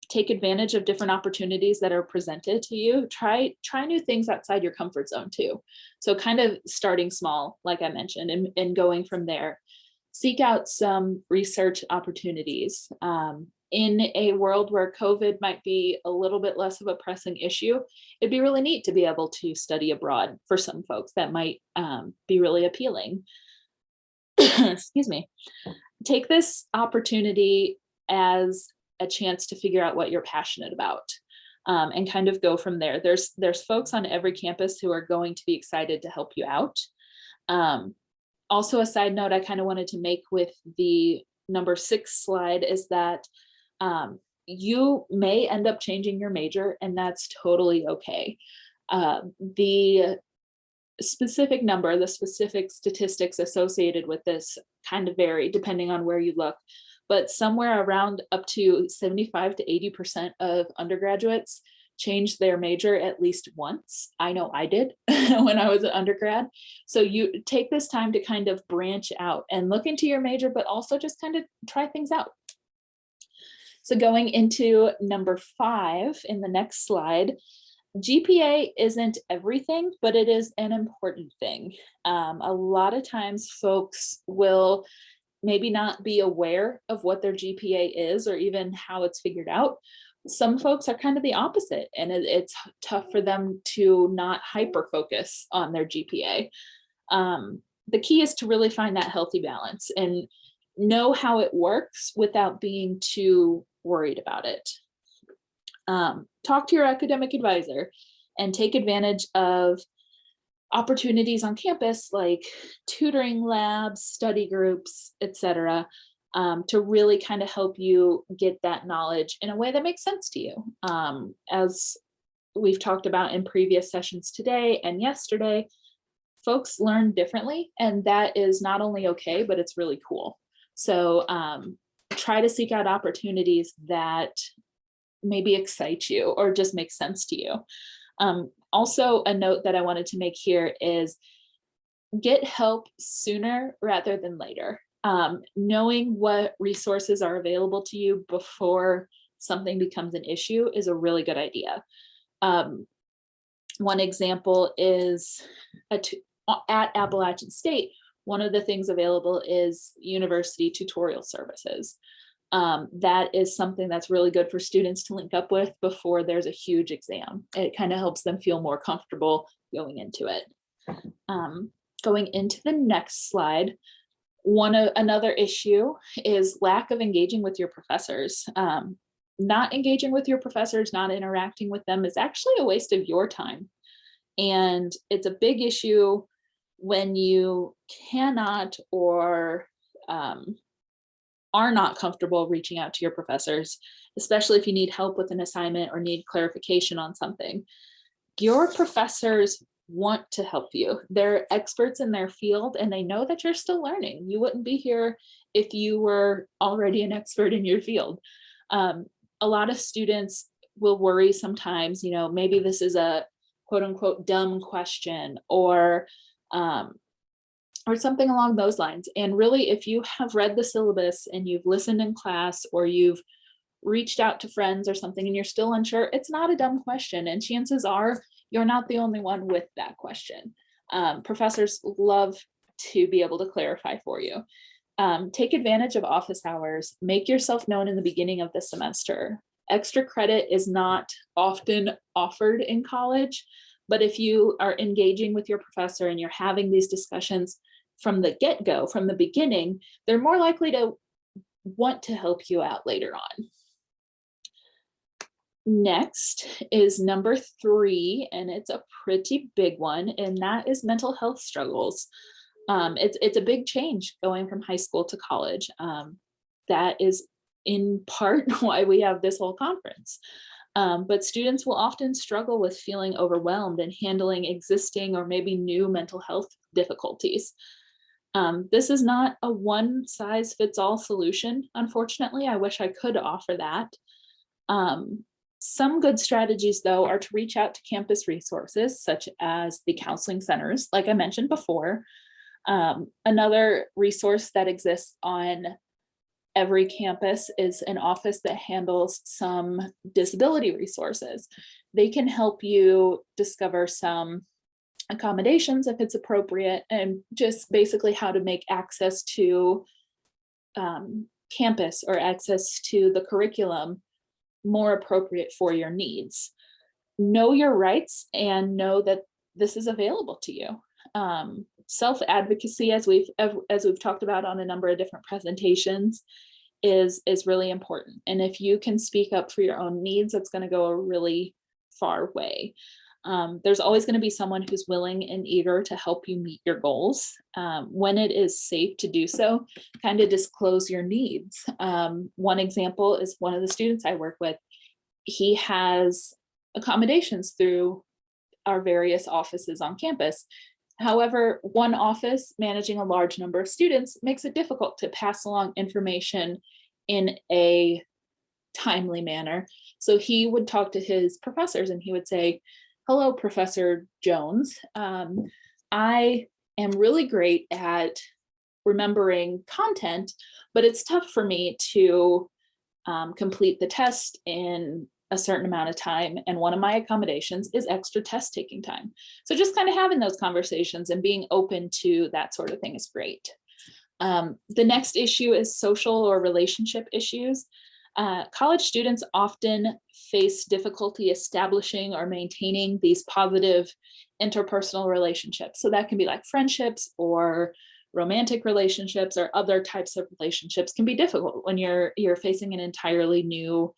Take advantage of different opportunities that are presented to you. Try new things outside your comfort zone too. So kind of starting small, like I mentioned, and going from there. Seek out some research opportunities. In a world where COVID might be a little bit less of a pressing issue, it'd be really neat to be able to study abroad for some folks. That might be really appealing. Excuse me. Take this opportunity as a chance to figure out what you're passionate about, and kind of go from there. There's folks on every campus who are going to be excited to help you out. Also, a side note I kind of wanted to make with the number 6 slide is that you may end up changing your major, and that's totally okay. The specific number, the specific statistics associated with this kind of vary depending on where you look, but somewhere around up to 75 to 80% of undergraduates change their major at least once. I know I did when I was an undergrad. So you take this time to kind of branch out and look into your major, but also just kind of try things out. So going into number 5 in the next slide, GPA isn't everything, but it is an important thing. A lot of times folks will maybe not be aware of what their GPA is or even how it's figured out. Some folks are kind of the opposite, and it's tough for them to not hyper focus on their GPA. The key is to really find that healthy balance and know how it works without being too worried about it. Talk to your academic advisor and take advantage of opportunities on campus like tutoring labs, study groups, etc., to really kind of help you get that knowledge in a way that makes sense to you. As we've talked about in previous sessions today and yesterday, folks learn differently, and that is not only okay, but it's really cool. So try to seek out opportunities that maybe excite you or just make sense to you. Also, a note that I wanted to make here is get help sooner rather than later. Knowing what resources are available to you before something becomes an issue is a really good idea. One example is at Appalachian State, one of the things available is university tutorial services. That is something that's really good for students to link up with before there's a huge exam. It kind of helps them feel more comfortable going into it. Going into the next slide, another issue is lack of engaging with your professors. Not engaging with your professors, not interacting with them is actually a waste of your time. And it's a big issue when you cannot or are not comfortable reaching out to your professors, especially if you need help with an assignment or need clarification on something. Your professors want to help you. They're experts in their field and they know that you're still learning. You wouldn't be here if you were already an expert in your field. A lot of students will worry sometimes, maybe this is a quote unquote dumb question or something along those lines. And really, if you have read the syllabus and you've listened in class or you've reached out to friends or something and you're still unsure, it's not a dumb question. And chances are you're not the only one with that question. Professors love to be able to clarify for you. Take advantage of office hours. Make yourself known in the beginning of the semester. Extra credit is not often offered in college, but if you are engaging with your professor and you're having these discussions from the get-go, from the beginning, they're more likely to want to help you out later on. Next is number 3, and it's a pretty big one, and that is mental health struggles. It's a big change going from high school to college. That is in part why we have this whole conference. But students will often struggle with feeling overwhelmed and handling existing or maybe new mental health difficulties. This is not a one-size-fits-all solution, unfortunately. I wish I could offer that. Some good strategies, though, are to reach out to campus resources, such as the counseling centers, like I mentioned before. Another resource that exists on every campus is an office that handles some disability resources. They can help you discover some accommodations if it's appropriate, and just basically how to make access to campus or access to the curriculum more appropriate for your needs. Know your rights and know that this is available to you. Self-advocacy, as we've talked about on a number of different presentations, is really important. And if you can speak up for your own needs, that's going to go a really far way. There's always going to be someone who's willing and eager to help you meet your goals. When it is safe to do so, kind of disclose your needs. One example is one of the students I work with. He has accommodations through our various offices on campus. However, one office managing a large number of students makes it difficult to pass along information in a timely manner. So he would talk to his professors and he would say, "Hello, Professor Jones. I am really great at remembering content, but it's tough for me to complete the test in a certain amount of time. And one of my accommodations is extra test taking time." So just kind of having those conversations and being open to that sort of thing is great. The next issue is social or relationship issues. College students often face difficulty establishing or maintaining these positive interpersonal relationships. So that can be like friendships or romantic relationships, or other types of relationships can be difficult when you're facing an entirely new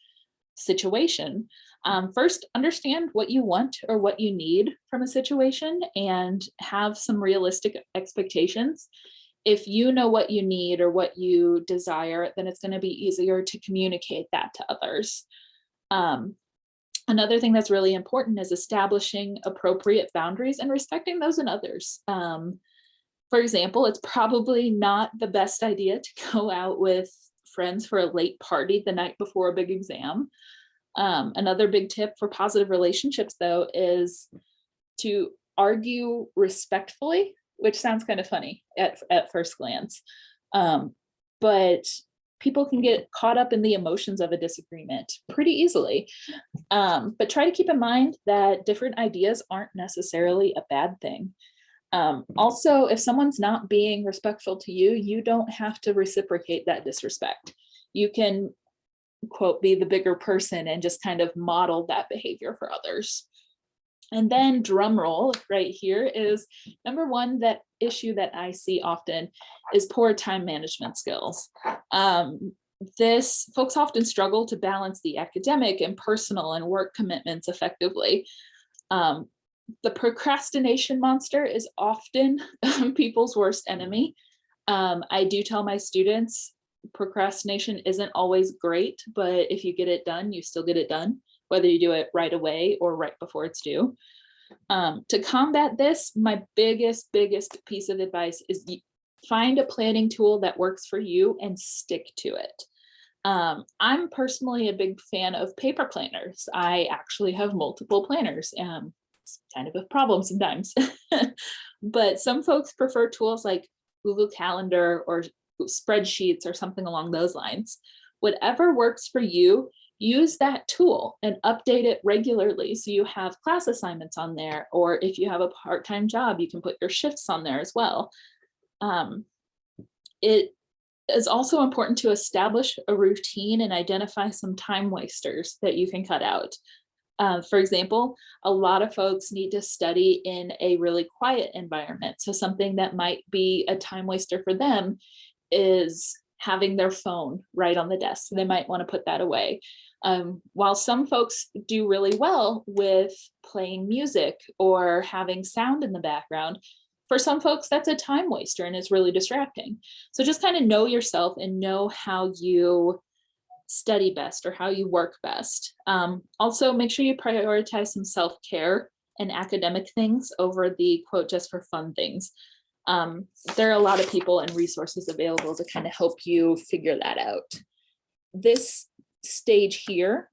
situation. First, understand what you want or what you need from a situation and have some realistic expectations. If you know what you need or what you desire, then it's going to be easier to communicate that to others. Another thing that's really important is establishing appropriate boundaries and respecting those in others. For example, it's probably not the best idea to go out with friends for a late party the night before a big exam. Another big tip for positive relationships, though, is to argue respectfully, which sounds kind of funny at first glance. But people can get caught up in the emotions of a disagreement pretty easily. But try to keep in mind that different ideas aren't necessarily a bad thing. Also, if someone's not being respectful to you, you don't have to reciprocate that disrespect. You can, quote, be the bigger person and just kind of model that behavior for others. And then drum roll right here is number one, that issue that I see often is poor time management skills. Folks often struggle to balance the academic and personal and work commitments effectively. The procrastination monster is often people's worst enemy. I do tell my students procrastination isn't always great, but if you get it done, you still get it done, whether you do it right away or right before it's due. To combat this, my biggest piece of advice is find a planning tool that works for you and stick to it. I'm personally a big fan of paper planners. I actually have multiple planners. It's kind of a problem sometimes. But some folks prefer tools like Google Calendar or spreadsheets or something along those lines. Whatever works for you, use that tool and update it regularly so you have class assignments on there, or if you have a part-time job, you can put your shifts on there as well. It is also important to establish a routine and identify some time wasters that you can cut out. For example, a lot of folks need to study in a really quiet environment. So something that might be a time waster for them is having their phone right on the desk. So they might want to put that away. While some folks do really well with playing music or having sound in the background, for some folks that's a time waster and it's really distracting. So just kind of know yourself and know how you study best or how you work best. Also, make sure you prioritize some self-care and academic things over the quote, just for fun things. There are a lot of people and resources available to kind of help you figure that out. This stage here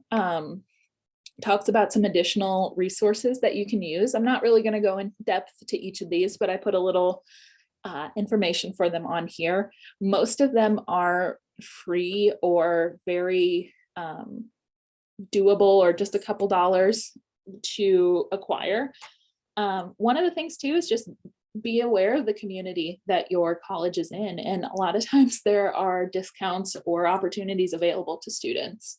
talks about some additional resources that you can use. I'm not really going to go in depth to each of these, but I put a little information for them on here. Most of them are free or very doable, or just a couple dollars to acquire. One of the things too is just be aware of the community that your college is in. And a lot of times there are discounts or opportunities available to students.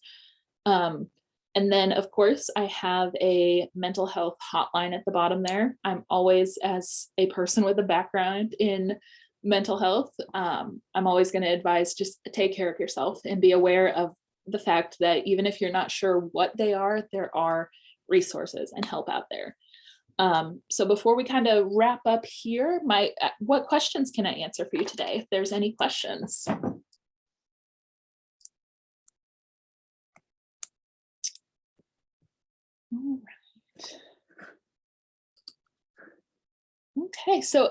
And then of course I have a mental health hotline at the bottom there. I'm always, as a person with a background in mental health, I'm always going to advise just take care of yourself and be aware of the fact that even if you're not sure what they are, there are resources and help out there. So before we kind of wrap up here, what questions can I answer for you today, if there's any questions? All right. Okay, so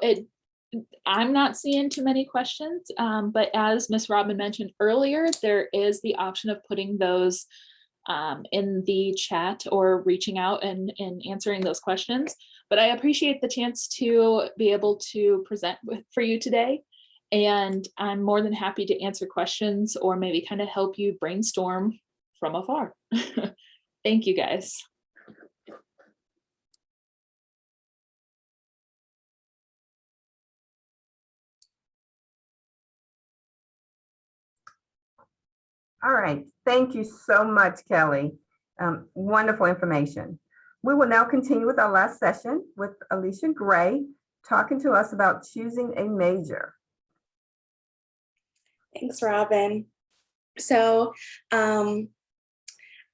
I'm not seeing too many questions, but as Ms. Robin mentioned earlier, there is the option of putting those in the chat or reaching out and answering those questions. But I appreciate the chance to be able to present for you today. And I'm more than happy to answer questions or maybe kind of help you brainstorm from afar. Thank you guys. All right, thank you so much, Kelly. Wonderful information. We will now continue with our last session with Alicia Gray talking to us about choosing a major. Thanks, Robin. So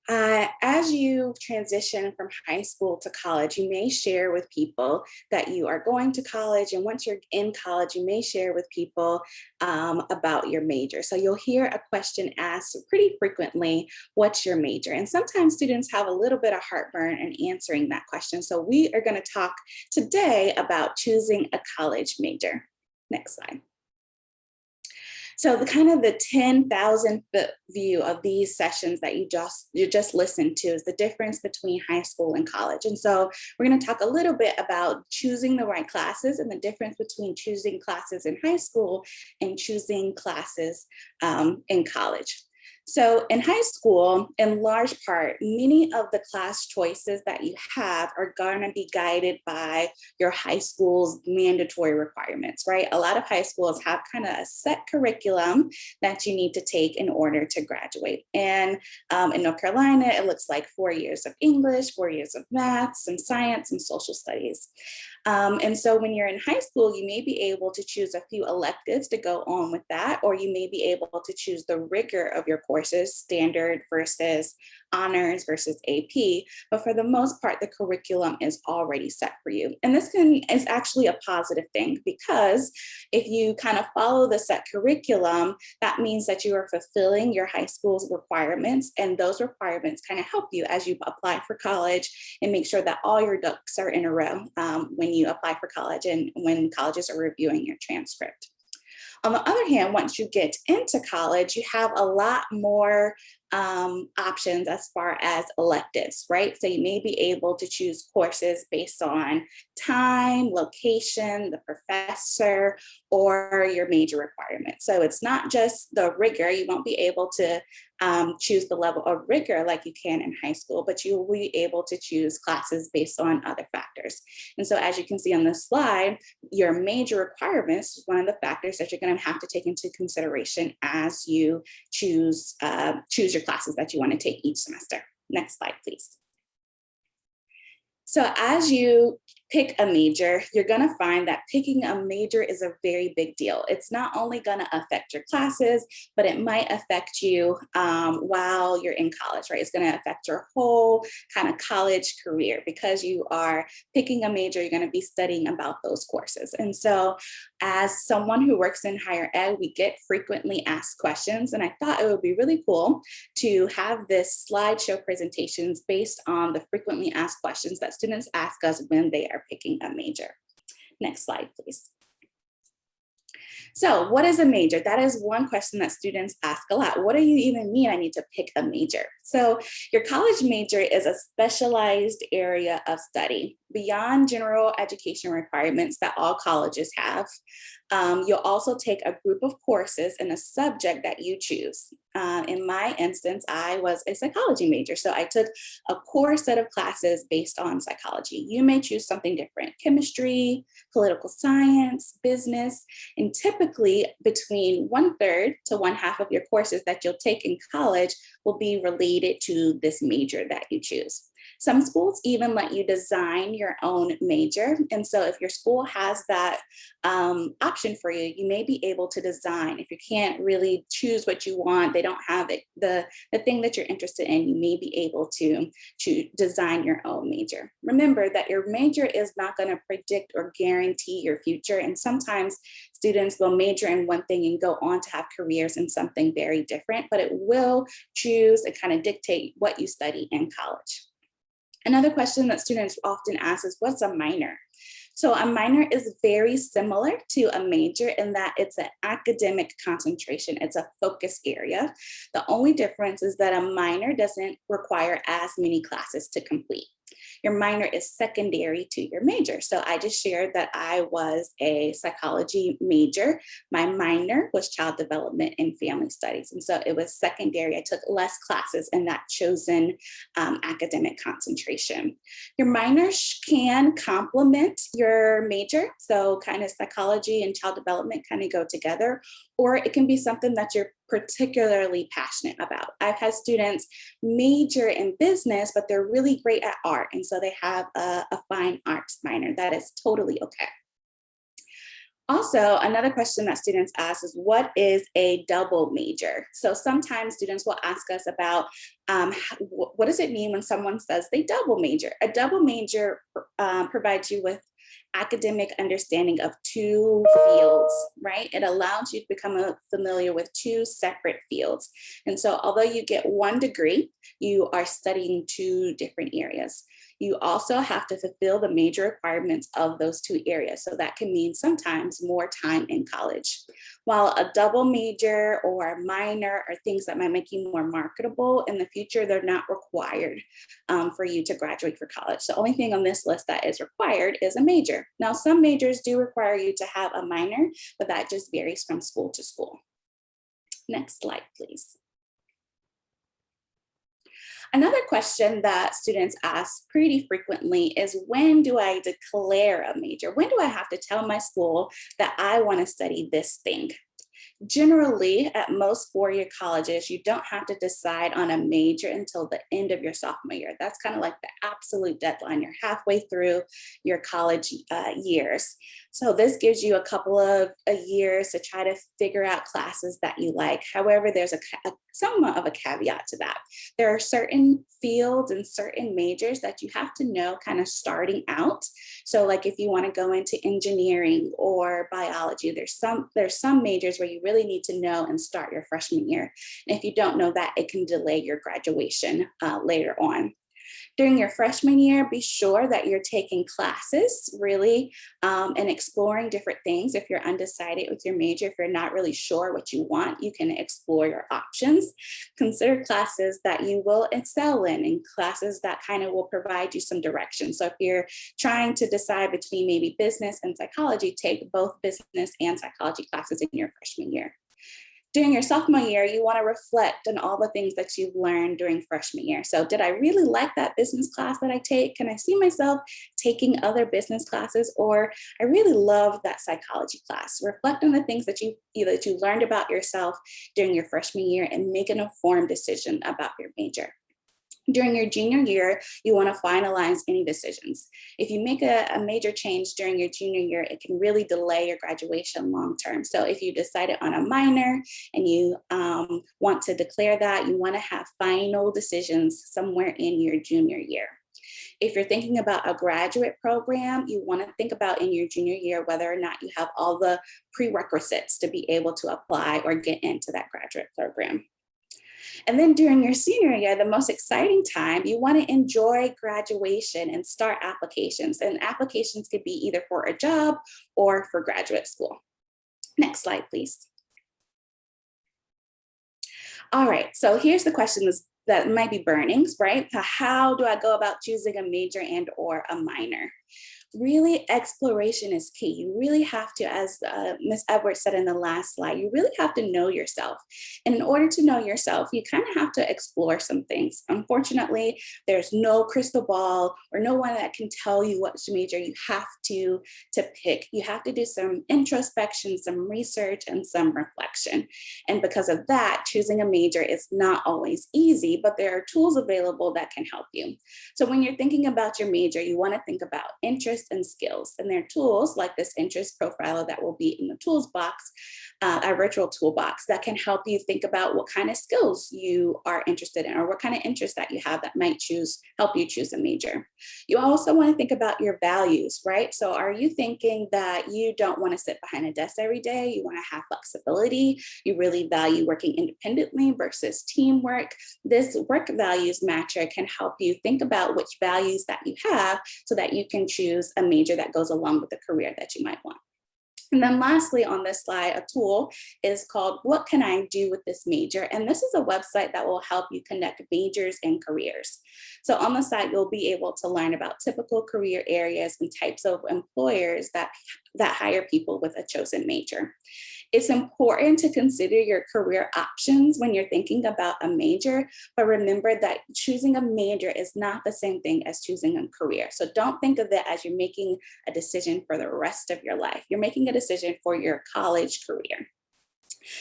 as you transition from high school to college, you may share with people that you are going to college. And once you're in college, you may share with people about your major. So you'll hear a question asked pretty frequently, what's your major? And sometimes students have a little bit of heartburn in answering that question. So we are going to talk today about choosing a college major. Next slide. So the kind of the 10,000 foot view of these sessions that you just listened to is the difference between high school and college. And so we're going to talk a little bit about choosing the right classes and the difference between choosing classes in high school and choosing classes in college. So in high school, in large part, many of the class choices that you have are going to be guided by your high school's mandatory requirements, right? A lot of high schools have kind of a set curriculum that you need to take in order to graduate. And in North Carolina, it looks like 4 years of English, 4 years of math, some science, and social studies. And so when you're in high school, you may be able to choose a few electives to go on with that, or you may be able to choose the rigor of your courses, standard versus honors versus AP. But for the most part, the curriculum is already set for you. And this is actually a positive thing, because if you kind of follow the set curriculum, that means that you are fulfilling your high school's requirements, and those requirements kind of help you as you apply for college and make sure that all your ducks are in a row when you apply for college and when colleges are reviewing your transcript. On the other hand, once you get into college, you have a lot more options as far as electives, right? So you may be able to choose courses based on time, location, the professor, or your major requirements. So it's not just the rigor. You won't be able to choose the level of rigor like you can in high school, but you will be able to choose classes based on other factors. And so as you can see on this slide, your major requirements is one of the factors that you're going to have to take into consideration as you choose your classes that you want to take each semester. Next slide, please. So as you pick a major, you're going to find that picking a major is a very big deal. It's not only going to affect your classes, but it might affect you while you're in college, right? It's going to affect your whole kind of college career because you are picking a major, you're going to be studying about those courses. And so as someone who works in higher ed, we get frequently asked questions. And I thought it would be really cool to have this slideshow presentations based on the frequently asked questions that students ask us when they are picking a major. Next slide, please. So what is a major? That is one question that students ask a lot. What do you even mean I need to pick a major? So your college major is a specialized area of study beyond general education requirements that all colleges have. You'll also take a group of courses in a subject that you choose. In my instance, I was a psychology major. So I took a core set of classes based on psychology. You may choose something different: chemistry, political science, business, and typically between 1/3 to 1/2 of your courses that you'll take in college will be related to this major that you choose. Some schools even let you design your own major. And so if your school has that option for you, you may be able to design. If you can't really choose what you want, they don't have it, the thing that you're interested in, you may be able to design your own major. Remember that your major is not going to predict or guarantee your future. And sometimes students will major in one thing and go on to have careers in something very different, but it will choose and kind of dictate what you study in college. Another question that students often ask is, what's a minor? So a minor is very similar to a major in that it's an academic concentration. It's a focus area. The only difference is that a minor doesn't require as many classes to complete. Your minor is secondary to your major. So I just shared that I was a psychology major. My minor was child development and family studies. And so it was secondary. I took less classes in that chosen academic concentration. Your minor can complement your major. So kind of psychology and child development kind of go together, or it can be something that you're particularly passionate about. I've had students major in business, but they're really great at art. And so they have a fine arts minor. That is totally okay. Also, another question that students ask is, what is a double major? So sometimes students will ask us about what does it mean when someone says they double major? A double major provides you with academic understanding of two fields, right? It allows you to become familiar with two separate fields. And so although you get one degree, you are studying two different areas. You also have to fulfill the major requirements of those two areas. So that can mean sometimes more time in college. While a double major or a minor are things that might make you more marketable in the future, they're not required for you to graduate for college. The only thing on this list that is required is a major. Now, some majors do require you to have a minor, but that just varies from school to school. Next slide, please. Another question that students ask pretty frequently is, when do I declare a major? When do I have to tell my school that I want to study this thing? Generally, at most four-year colleges, you don't have to decide on a major until the end of your sophomore year. That's kind of like the absolute deadline. You're halfway through your college years. So this gives you a couple of years to try to figure out classes that you like. However, there's somewhat of a caveat to that. There are certain fields and certain majors that you have to know kind of starting out. So like if you want to go into engineering or biology, there's some majors where you really need to know and start your freshman year. And if you don't know that, it can delay your graduation later on. During your freshman year, be sure that you're taking classes really and exploring different things. If you're undecided with your major, if you're not really sure what you want, you can explore your options. Consider classes that you will excel in and classes that kind of will provide you some direction. So if you're trying to decide between maybe business and psychology, take both business and psychology classes in your freshman year. During your sophomore year, you want to reflect on all the things that you've learned during freshman year. So did I really like that business class that I take? Can I see myself taking other business classes? Or I really love that psychology class. Reflect on the things that you learned about yourself during your freshman year and make an informed decision about your major. During your junior year, you want to finalize any decisions. If you make a major change during your junior year, it can really delay your graduation long term. So if you decided on a minor and you want to declare that, you want to have final decisions somewhere in your junior year. If you're thinking about a graduate program, you want to think about in your junior year whether or not you have all the prerequisites to be able to apply or get into that graduate program. And then during your senior year, the most exciting time, you want to enjoy graduation and start applications. And applications could be either for a job or for graduate school. Next slide, please. All right, so here's the questions that might be burnings, right? How do I go about choosing a major and or a minor? Really, exploration is key. You really have to, as Ms. Edwards said in the last slide, you really have to know yourself. And in order to know yourself, you kind of have to explore some things. Unfortunately, there's no crystal ball or no one that can tell you what major you have to pick. You have to do some introspection, some research, and some reflection. And because of that, choosing a major is not always easy, but there are tools available that can help you. So when you're thinking about your major, you want to think about interest and skills. And there are tools like this interest profiler that will be in the tools box, our virtual toolbox, that can help you think about what kind of skills you are interested in or what kind of interests that you have that might help you choose a major. You also want to think about your values, right? So are you thinking that you don't want to sit behind a desk every day? You want to have flexibility. You really value working independently versus teamwork. This work values matcher can help you think about which values that you have so that you can choose a major that goes along with the career that you might want. And then lastly on this slide, a tool is called What Can I Do with This Major? And this is a website that will help you connect majors and careers. So on the site, you'll be able to learn about typical career areas and types of employers that hire people with a chosen major. It's important to consider your career options when you're thinking about a major, but remember that choosing a major is not the same thing as choosing a career. So don't think of it as you're making a decision for the rest of your life. You're making a decision for your college career.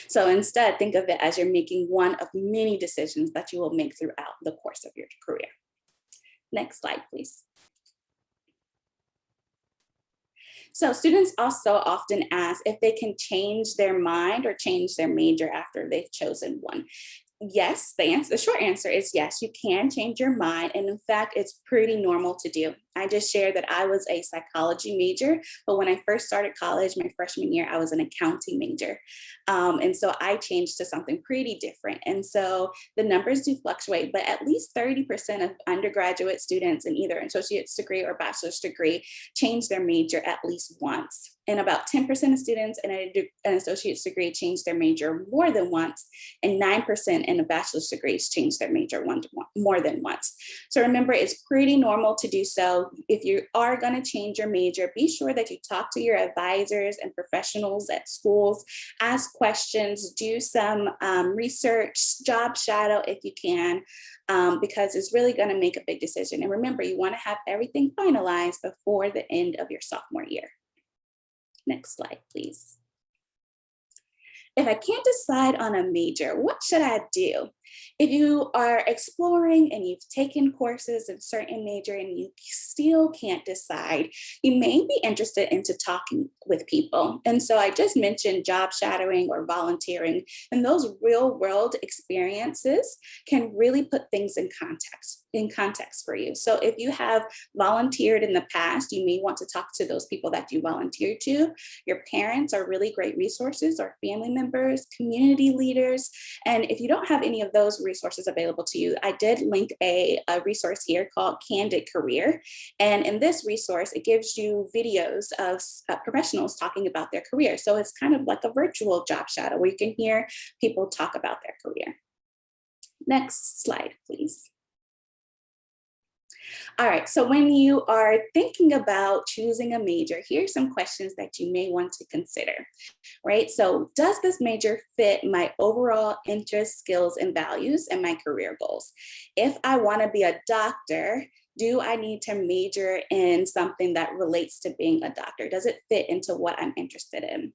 So instead, think of it as you're making one of many decisions that you will make throughout the course of your career. Next slide, please. So students also often ask if they can change their mind or change their major after they've chosen one. Yes, the short answer is yes, you can change your mind. And in fact, it's pretty normal to do. I just shared that I was a psychology major, but when I first started college, my freshman year, I was an accounting major. And so I changed to something pretty different. And so the numbers do fluctuate, but at least 30% of undergraduate students in either an associate's degree or bachelor's degree change their major at least once. And about 10% of students in an associate's degree change their major more than once, and 9% in a bachelor's degree change their major more than once. So remember, it's pretty normal to do so. If you are going to change your major, be sure that you talk to your advisors and professionals at schools, ask questions, do some research, job shadow if you can, because it's really going to make a big decision. And remember, you want to have everything finalized before the end of your sophomore year. Next slide, please. If I can't decide on a major, what should I do? If you are exploring and you've taken courses in certain major and you still can't decide, you may be interested into talking with people. And so I just mentioned job shadowing or volunteering, and those real world experiences can really put things in context for you. So if you have volunteered in the past, you may want to talk to those people that you volunteered to. Your parents are really great resources, or family members, community leaders. And if you don't have any of those resources available to you, I did link a resource here called Candid Career. And in this resource, it gives you videos of professionals talking about their career. So it's kind of like a virtual job shadow where you can hear people talk about their career. Next slide, please. All right, so when you are thinking about choosing a major, here's some questions that you may want to consider, right? So does this major fit my overall interests, skills, and values and my career goals? If I want to be a doctor, do I need to major in something that relates to being a doctor? Does it fit into what I'm interested in?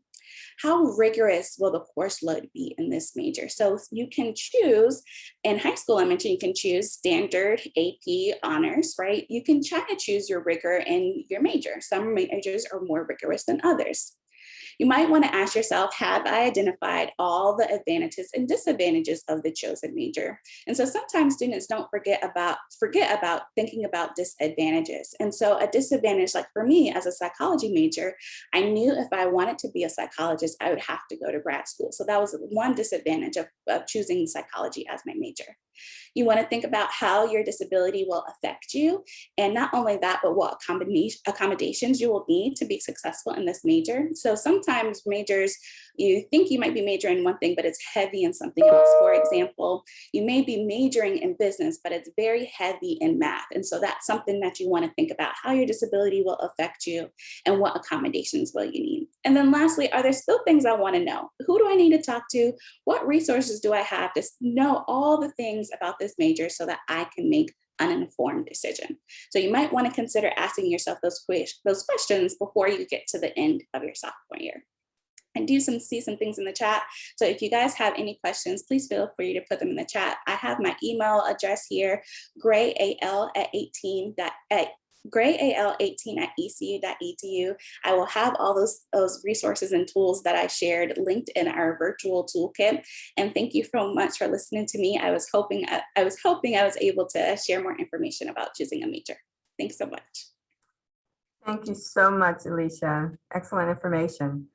how rigorous will the course load be in this major? So you can choose, in high school, I mentioned you can choose standard, AP, honors, right? You can try to choose your rigor in your major. Some majors are more rigorous than others. You might want to ask yourself, have I identified all the advantages and disadvantages of the chosen major? And so sometimes students don't forget about thinking about disadvantages. And so a disadvantage, like for me as a psychology major, I knew if I wanted to be a psychologist, I would have to go to grad school. So that was one disadvantage of choosing psychology as my major. You want to think about how your disability will affect you. And not only that, but what accommodations you will need to be successful in this major. So sometimes majors, you think you might be majoring in one thing, but it's heavy in something else. For example, you may be majoring in business, but it's very heavy in math. And so that's something that you want to think about, how your disability will affect you and what accommodations will you need. And then lastly, are there still things I want to know? Who do I need to talk to? What resources do I have to know all the things about this major so that I can make an informed decision? So you might want to consider asking yourself those questions before you get to the end of your sophomore year. I do see some things in the chat. So if you guys have any questions, please feel free to put them in the chat. I have my email address here, grayal18@ecu.edu. I will have all those resources and tools that I shared linked in our virtual toolkit. And thank you so much for listening to me. I was hoping I was able to share more information about choosing a major. Thanks so much. Thank you so much, Alicia. Excellent information.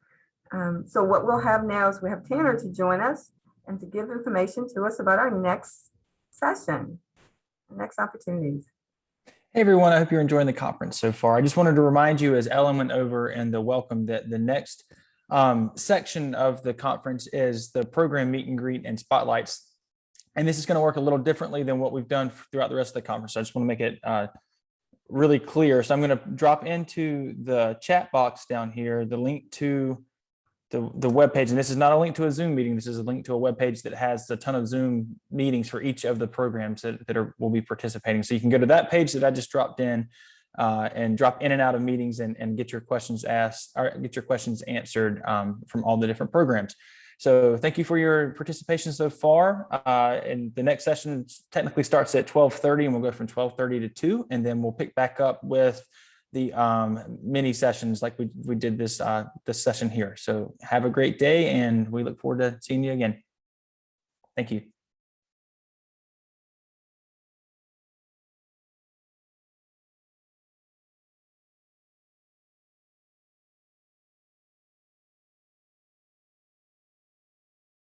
So what we'll have now is we have Tanner to join us and to give information to us about our next session, next opportunities. Hey everyone, I hope you're enjoying the conference so far. I just wanted to remind you, as Ellen went over in the welcome, that the next section of the conference is the program meet and greet and spotlights. And this is going to work a little differently than what we've done throughout the rest of the conference. So I just want to make it really clear. So I'm going to drop into the chat box down here the link to the webpage. And this is not a link to a Zoom meeting. This is a link to a webpage that has a ton of Zoom meetings for each of the programs that will be participating. So you can go to that page that I just dropped in and drop in and out of meetings and get your questions asked or get your questions answered from all the different programs. So thank you for your participation so far. And the next session technically starts at 12:30 and we'll go from 12:30 to 2, and then we'll pick back up with the mini sessions like we did this session here. So have a great day and we look forward to seeing you again. Thank you.